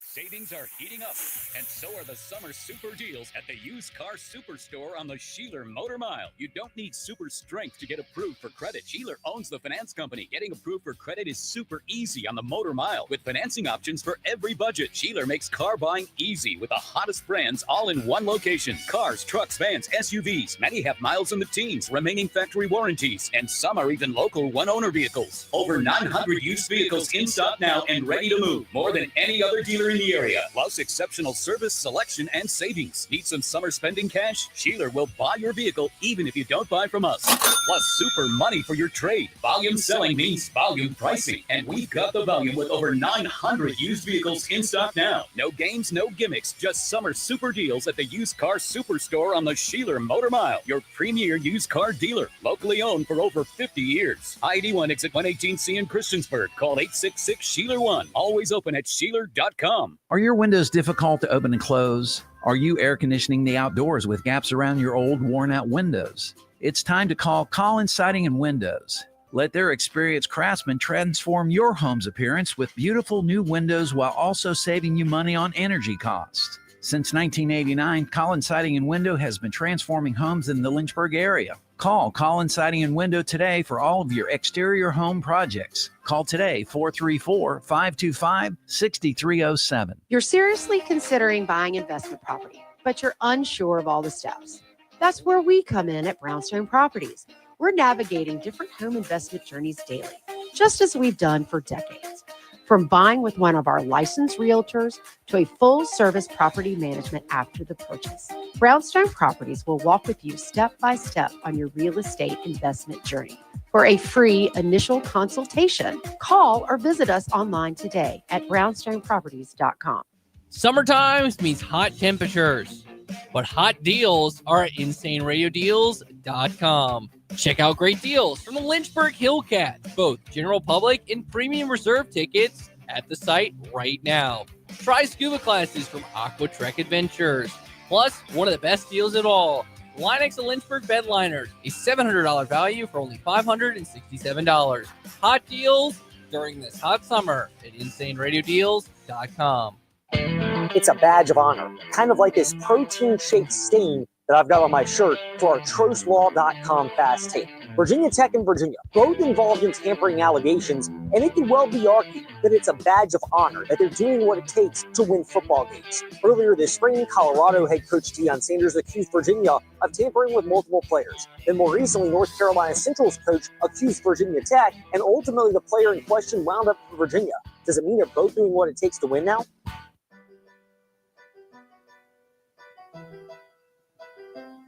Savings are heating up, and so are the summer super deals at the Used Car Superstore on the Sheeler Motor Mile. You don't need super strength to get approved for credit. Sheeler owns the finance company. Getting approved for credit is super easy on the Motor Mile with financing options for every budget. Sheeler makes car buying easy with the hottest brands all in one location. Cars, trucks, vans, SUVs. Many have miles in the teens, remaining factory warranties, and some are even local one-owner vehicles. Over 900 used vehicles in stock now and ready to move. More than any other dealer in the area, plus exceptional service, selection, and savings. Need some summer spending cash? Sheeler will buy your vehicle even if you don't buy from us. Plus super money for your trade. Volume selling means volume pricing, and we've got the volume with over 900 used vehicles in stock now. No games, no gimmicks, just summer super deals at the Used Car Superstore on the Sheeler Motor Mile, your premier used car dealer, locally owned for over 50 years. I-81 exit 118C in Christiansburg. Call 866-SHEELER1. Always open at Sheeler.com. Are your windows difficult to open and close? Are you air conditioning the outdoors with gaps around your old, worn-out windows? It's time to call Collins Siding and Windows. Let their experienced craftsmen transform your home's appearance with beautiful new windows while also saving you money on energy costs. Since 1989, Collins Siding and Window has been transforming homes in the Lynchburg area. Call Collins Siding and Window today for all of your exterior home projects. Call today, 434-525-6307. You're seriously considering buying investment property, but you're unsure of all the steps. That's where we come in at Brownstone Properties. We're navigating different home investment journeys daily, just as we've done for decades. From buying with one of our licensed realtors to a full-service property management after the purchase, Brownstone Properties will walk with you step by step on your real estate investment journey. For a free initial consultation, call or visit us online today at brownstoneproperties.com. Summertime means hot temperatures, but hot deals are at InsaneRadioDeals.com. Check out great deals from the Lynchburg Hillcats, both general public and premium reserve tickets at the site right now. Try scuba classes from Aqua Trek Adventures. Plus, one of the best deals at all, Linex of Lynchburg bed liners, a $700 value for only $567. Hot deals during this hot summer at InsaneRadioDeals.com. It's a badge of honor, kind of like this protein-shaped stain that I've got on my shirt for our TrostLaw.com fast tape. Virginia Tech and Virginia, both involved in tampering allegations, and it could well be argued that it's a badge of honor that they're doing what it takes to win football games. Earlier this spring, Colorado head coach Deion Sanders accused Virginia of tampering with multiple players. Then more recently, North Carolina Central's coach accused Virginia Tech, and ultimately the player in question wound up for Virginia. Does it mean they're both doing what it takes to win now?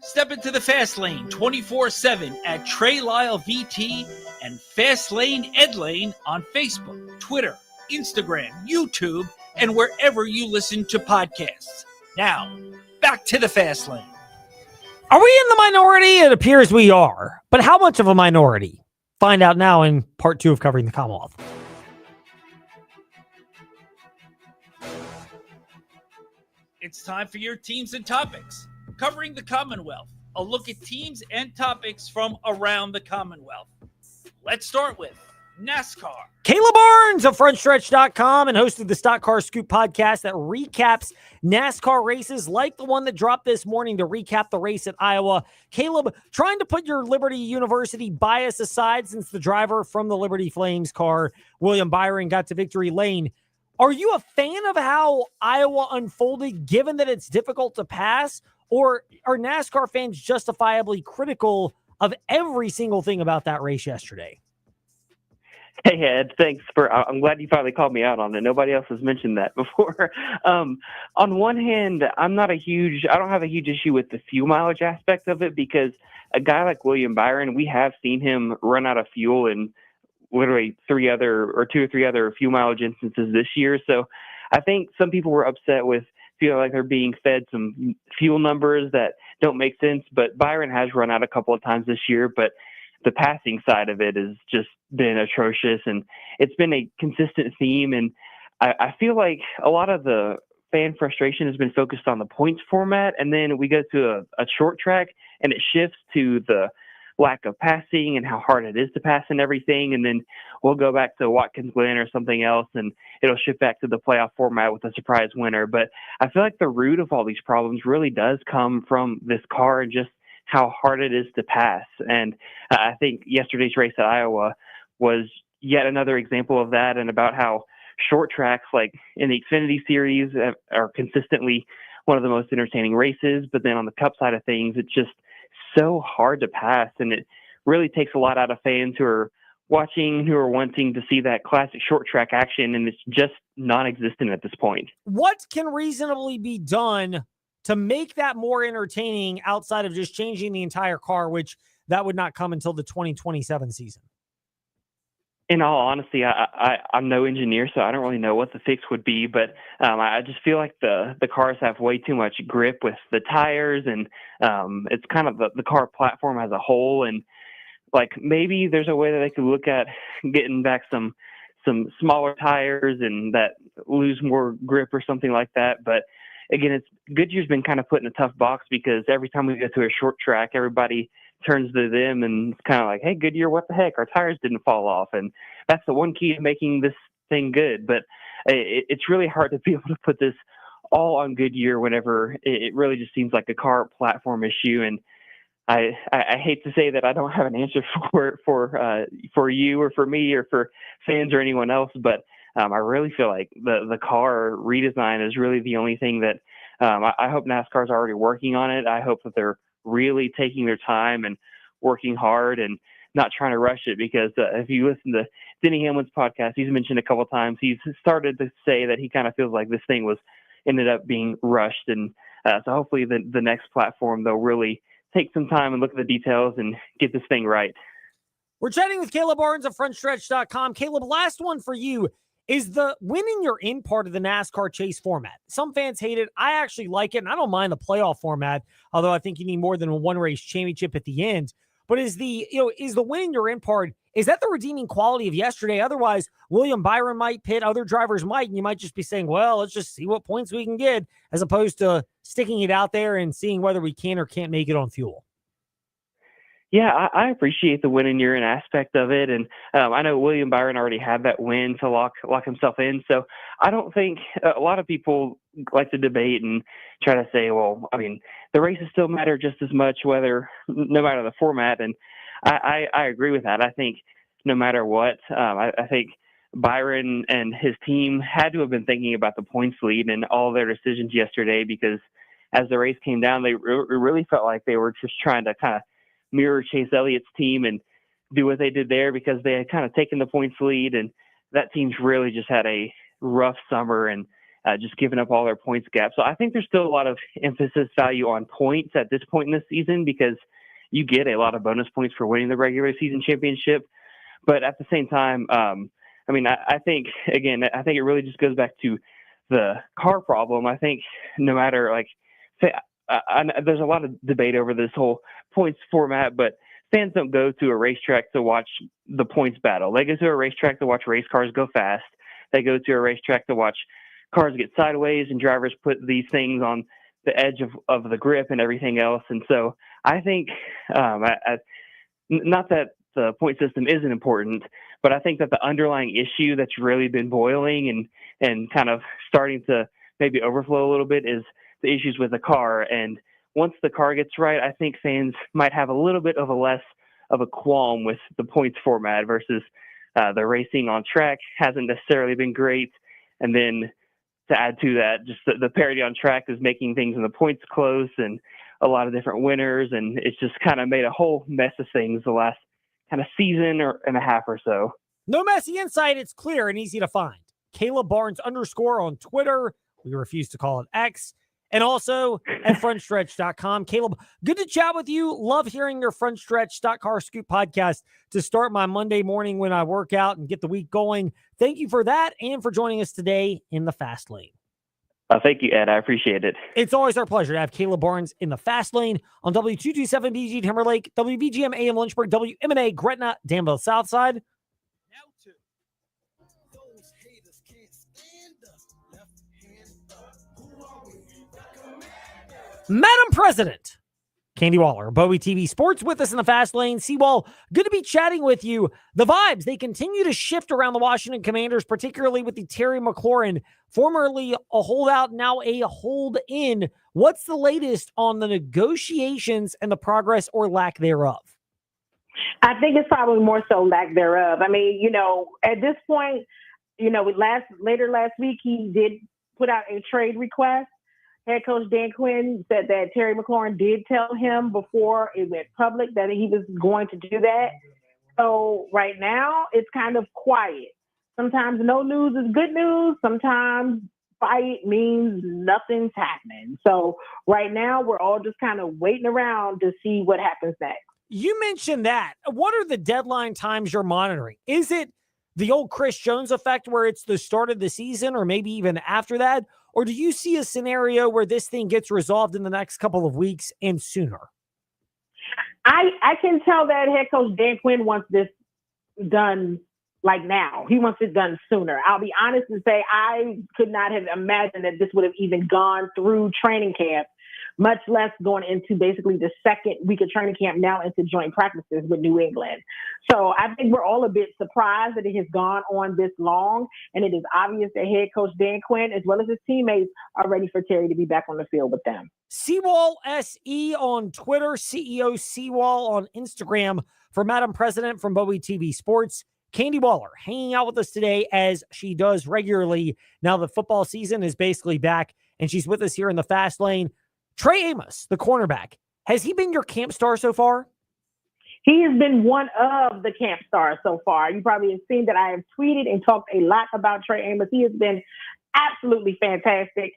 Step into the Fast Lane 24/7 at Trey Lyle VT and Fast Lane Ed Lane on Facebook, Twitter, Instagram, YouTube, and wherever you listen to podcasts. Now, back to the Fast Lane. Are we in the minority? It appears we are. But how much of a minority? Find out now in part 2 of Covering the Commonwealth. It's time for your teams and topics. Covering the Commonwealth, a look at teams and topics from around the Commonwealth. Let's start with NASCAR. Caleb Barnes of FrontStretch.com and host of the Stock Car Scoop podcast that recaps NASCAR races like the one that dropped this morning to recap the race at Iowa. Caleb, trying to put your Liberty University bias aside since the driver from the Liberty Flames car, William Byron, got to victory lane. Are you a fan of how Iowa unfolded, given that it's difficult to pass? Or are NASCAR fans justifiably critical of every single thing about that race yesterday? Hey, Ed, thanks I'm glad you finally called me out on it. Nobody else has mentioned that before. On one hand, I don't have a huge issue with the fuel mileage aspect of it, because a guy like William Byron, we have seen him run out of fuel in literally 2 or 3 other fuel mileage instances this year. So I think some people were upset with feeling like they're being fed some fuel numbers that don't make sense. But Byron has run out a couple of times this year, but the passing side of it has just been atrocious, and it's been a consistent theme. And I feel like a lot of the fan frustration has been focused on the points format, and then we go to a short track and it shifts to the lack of passing and how hard it is to pass and everything. And then we'll go back to Watkins Glen or something else, and it'll shift back to the playoff format with a surprise winner. But I feel like the root of all these problems really does come from this car and just how hard it is to pass. And I think yesterday's race at Iowa was yet another example of that, and about how short tracks like in the Xfinity Series are consistently one of the most entertaining races. But then on the Cup side of things, it's just so hard to pass, and it really takes a lot out of fans who are watching, who are wanting to see that classic short track action, and it's just non-existent at this point. What can reasonably be done to make that more entertaining outside of just changing the entire car, which that would not come until the 2027 season? In all honesty, I'm no engineer, so I don't really know what the fix would be, but I just feel like the cars have way too much grip with the tires, and it's kind of the car platform as a whole. And like maybe there's a way that they could look at getting back some smaller tires and that lose more grip or something like that. But again, Goodyear's been kind of put in a tough box, because every time we go to a short track, everybody turns to them and it's kind of like, hey, Goodyear, what the heck? Our tires didn't fall off. And that's the one key to making this thing good. But it's really hard to be able to put this all on Goodyear whenever it really just seems like a car platform issue. And I hate to say that I don't have an answer for you or for me or for fans or anyone else, but I really feel like the car redesign is really the only thing that I hope NASCAR is already working on it. I hope that they're really taking their time and working hard and not trying to rush it, because if you listen to Denny Hamlin's podcast, he's mentioned a couple of times, he's started to say that he kind of feels like this thing ended up being rushed. And so hopefully the next platform, they'll really take some time and look at the details and get this thing right. We're chatting with Caleb Barnes of FrontStretch.com. Caleb, last one for you. Is the winning you're in part of the NASCAR chase format? Some fans hate it. I actually like it, and I don't mind the playoff format, although I think you need more than a one-race championship at the end. But is the winning you're in part, is that the redeeming quality of yesterday? Otherwise, William Byron might pit, other drivers might, and you might just be saying, well, let's just see what points we can get, as opposed to sticking it out there and seeing whether we can or can't make it on fuel. Yeah, I appreciate the win and you're in aspect of it. And I know William Byron already had that win to lock himself in. So I don't think a lot of people like to debate and try to say, well, I mean, the races still matter just as much, no matter the format. And I agree with that. I think no matter what, I think Byron and his team had to have been thinking about the points lead and all their decisions yesterday, because as the race came down, they really felt like they were just trying to kind of mirror Chase Elliott's team and do what they did there, because they had kind of taken the points lead, and that team's really just had a rough summer and just giving up all their points gap. So I think there's still a lot of emphasis value on points at this point in the season, because you get a lot of bonus points for winning the regular season championship. But at the same time, I think it really just goes back to the car problem. I think no matter there's a lot of debate over this whole points format, but fans don't go to a racetrack to watch the points battle. They go to a racetrack to watch race cars go fast. They go to a racetrack to watch cars get sideways and drivers put these things on the edge of the grip and everything else. And so I think, not that the point system isn't important, but I think that the underlying issue that's really been boiling and kind of starting to maybe overflow a little bit is the issues with the car. And once the car gets right, I think fans might have a little bit of a less of a qualm with the points format versus the racing on track hasn't necessarily been great. And then to add to that, just the parity on track is making things in the points close and a lot of different winners. And it's just kind of made a whole mess of things the last kind of season and a half or so. No messy insight. It's clear and easy to find. Caleb Barnes _ on Twitter. We refuse to call it X. And also at frontstretch.com. Caleb, good to chat with you. Love hearing your Front Stretch Stock Car Scoop podcast to start my Monday morning when I work out and get the week going. Thank you for that and for joining us today in the Fast Lane. Thank you, Ed. I appreciate it. It's always our pleasure to have Caleb Barnes in the Fast Lane on W227BG Timberlake, WBGM AM Lynchburg, WMNA Gretna, Danville Southside. Madam President, Candy Waller, Bowie TV Sports with us in the Fast Lane. Seawall, good to be chatting with you. The vibes, they continue to shift around the Washington Commanders, particularly with the Terry McLaurin, formerly a holdout, now a hold-in. What's the latest on the negotiations and the progress or lack thereof? I think it's probably more so lack thereof. I mean, at this point, later last week, he did put out a trade request. Head coach Dan Quinn said that Terry McLaurin did tell him before it went public that he was going to do that. So right now it's kind of quiet. Sometimes no news is good news. Sometimes quiet means nothing's happening. So right now we're all just kind of waiting around to see what happens next. You mentioned that. What are the deadline times you're monitoring? Is it the old Chris Jones effect where it's the start of the season or maybe even after that? Or do you see a scenario where this thing gets resolved in the next couple of weeks and sooner? I can tell that head coach Dan Quinn wants this done like now. He wants it done sooner. I'll be honest and say I could not have imagined that this would have even gone through training camp, much less going into basically the second week of training camp, now into joint practices with New England. So I think we're all a bit surprised that it has gone on this long, and it is obvious that head coach Dan Quinn, as well as his teammates, are ready for Terry to be back on the field with them. Seawall SE on Twitter, CEO Seawall on Instagram. For Madam President from Bowie TV Sports, Candy Waller hanging out with us today as she does regularly. Now the football season is basically back, and she's with us here in the Fast Lane. Trey Amos, the cornerback, has he been your camp star so far? He has been one of the camp stars so far. You probably have seen that I have tweeted and talked a lot about Trey Amos. He has been absolutely fantastic.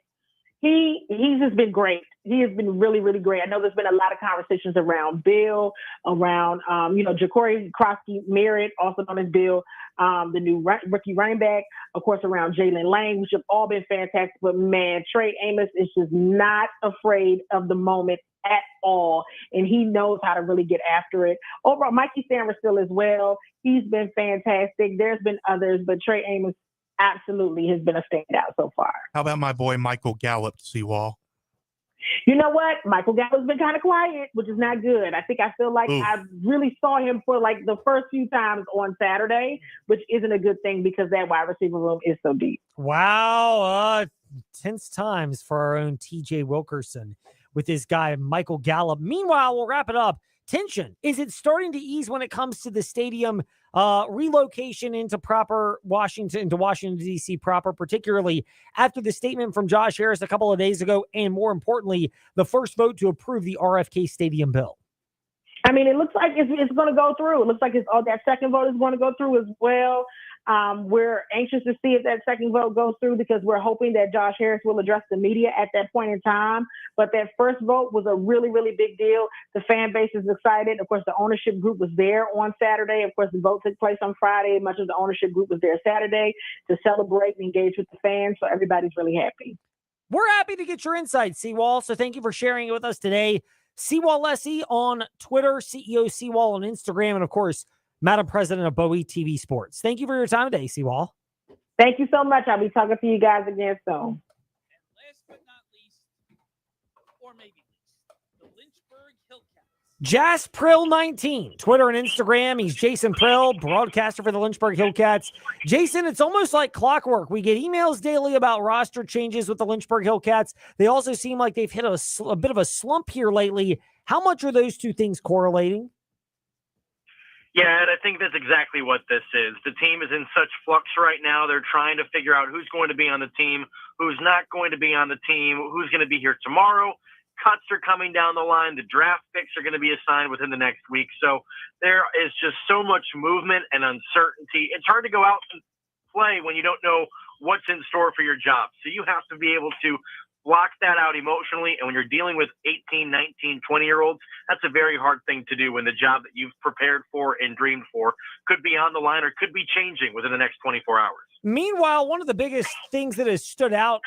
He's just been great. He has been really, really great. I know there's been a lot of conversations around Bill, around, Ja'Cory Croskey-Merritt, also known as Bill, the new rookie running back, of course, around Jalen Lane, which have all been fantastic. But, man, Trey Amos is just not afraid of the moment at all, and he knows how to really get after it. Overall, Mikey Sainristil as well. He's been fantastic. There's been others, but Trey Amos absolutely has been a standout so far. How about my boy Michael Gallup, Seawall? You know what? Michael Gallup's been kind of quiet, which is not good. I feel like I really saw him for like the first few times on Saturday, which isn't a good thing because that wide receiver room is so deep. Wow. Tense times for our own TJ Wilkerson with this guy, Michael Gallup. Meanwhile, we'll wrap it up. tension? Is it starting to ease when it comes to the stadium relocation into Washington D.C. proper, particularly after the statement from Josh Harris a couple of days ago, and more importantly, the first vote to approve the RFK Stadium bill? I mean, it looks like it's going to go through. It looks like that second vote is going to go through as well. We're anxious to see if that second vote goes through because we're hoping that Josh Harris will address the media at that point in time. But that first vote was a really, really big deal. The fan base is excited. Of course, the ownership group was there on Saturday. Of course, the vote took place on Friday. Much of the ownership group was there Saturday to celebrate and engage with the fans. So everybody's really happy. We're happy to get your insights, Seawall. So thank you for sharing it with us today. Seawall Lessie on Twitter, CEO Seawall on Instagram, and of course, Madam President of Bowie TV Sports. Thank you for your time today, Seawall. Thank you so much. I'll be talking to you guys again soon. And last but not least, or maybe least, the Lynchburg Hillcats. Jas Prill 19, Twitter and Instagram. He's Jason Prill, broadcaster for the Lynchburg Hillcats. Jason, it's almost like clockwork. We get emails daily about roster changes with the Lynchburg Hillcats. They also seem like they've hit a bit of a slump here lately. How much are those two things correlating? Yeah, and I think that's exactly what this is. The team is in such flux right now. They're trying to figure out who's going to be on the team, who's not going to be on the team, who's going to be here tomorrow. Cuts are coming down the line. The draft picks are going to be assigned within the next week. So there is just so much movement and uncertainty. It's hard to go out and play when you don't know what's in store for your job. So you have to be able to block that out emotionally. And when you're dealing with 18, 19, 20-year-olds, that's a very hard thing to do when the job that you've prepared for and dreamed for could be on the line or could be changing within the next 24 hours. Meanwhile, one of the biggest things that has stood out,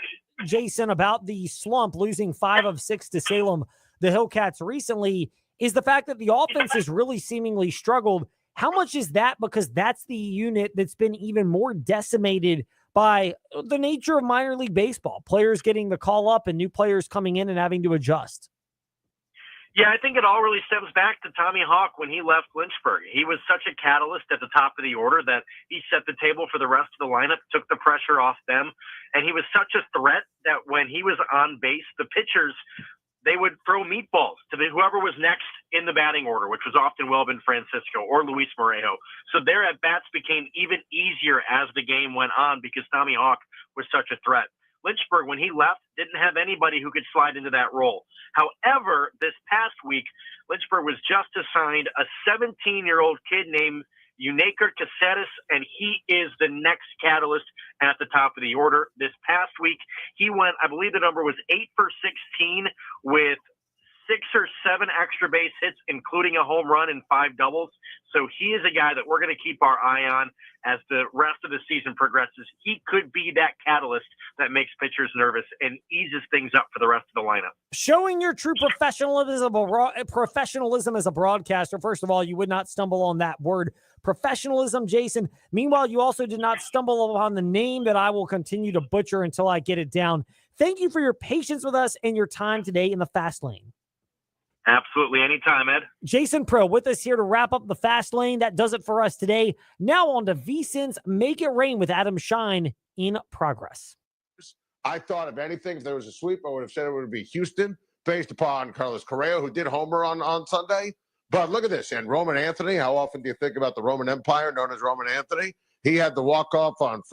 Jason, about the slump, losing 5 of 6 to Salem, the Hillcats recently, is the fact that the offense has really seemingly struggled. How much is that because that's the unit that's been even more decimated by the nature of minor league baseball, players getting the call up and new players coming in and having to adjust? Yeah, I think it all really stems back to Tommy Hawk when he left Lynchburg. He was such a catalyst at the top of the order that he set the table for the rest of the lineup, took the pressure off them, and he was such a threat that when he was on base, the pitchers, they would throw meatballs to whoever was next in the batting order, which was often Welvin Francisco or Luis Morejo. So their at-bats became even easier as the game went on because Tommy Hawk was such a threat. Lynchburg, when he left, didn't have anybody who could slide into that role. However, this past week, Lynchburg was just assigned a 17-year-old kid named Unaker Caceres, and he is the next catalyst at the top of the order. This past week, he went, I believe the number was 8 for 16 with 6 or 7 extra base hits, including a home run and 5 doubles. So he is a guy that we're going to keep our eye on as the rest of the season progresses. He could be that catalyst that makes pitchers nervous and eases things up for the rest of the lineup. Showing your true professionalism as a broadcaster. First of all, you would not stumble on that word, professionalism, Jason. Meanwhile, you also did not stumble upon the name that I will continue to butcher until I get it down. Thank you for your patience with us and your time today in the Fast Lane. Absolutely. Anytime, Ed. Jason Prill with us here to wrap up the Fast Lane. That does it for us today. Now on to VSiN's Make It Rain with Adam Shine in progress. I thought, if anything, if there was a sweep, I would have said it would be Houston based upon Carlos Correa, who did homer on Sunday. But look at this. And Roman Anthony, how often do you think about the Roman Empire known as Roman Anthony? He had the walk-off on Friday.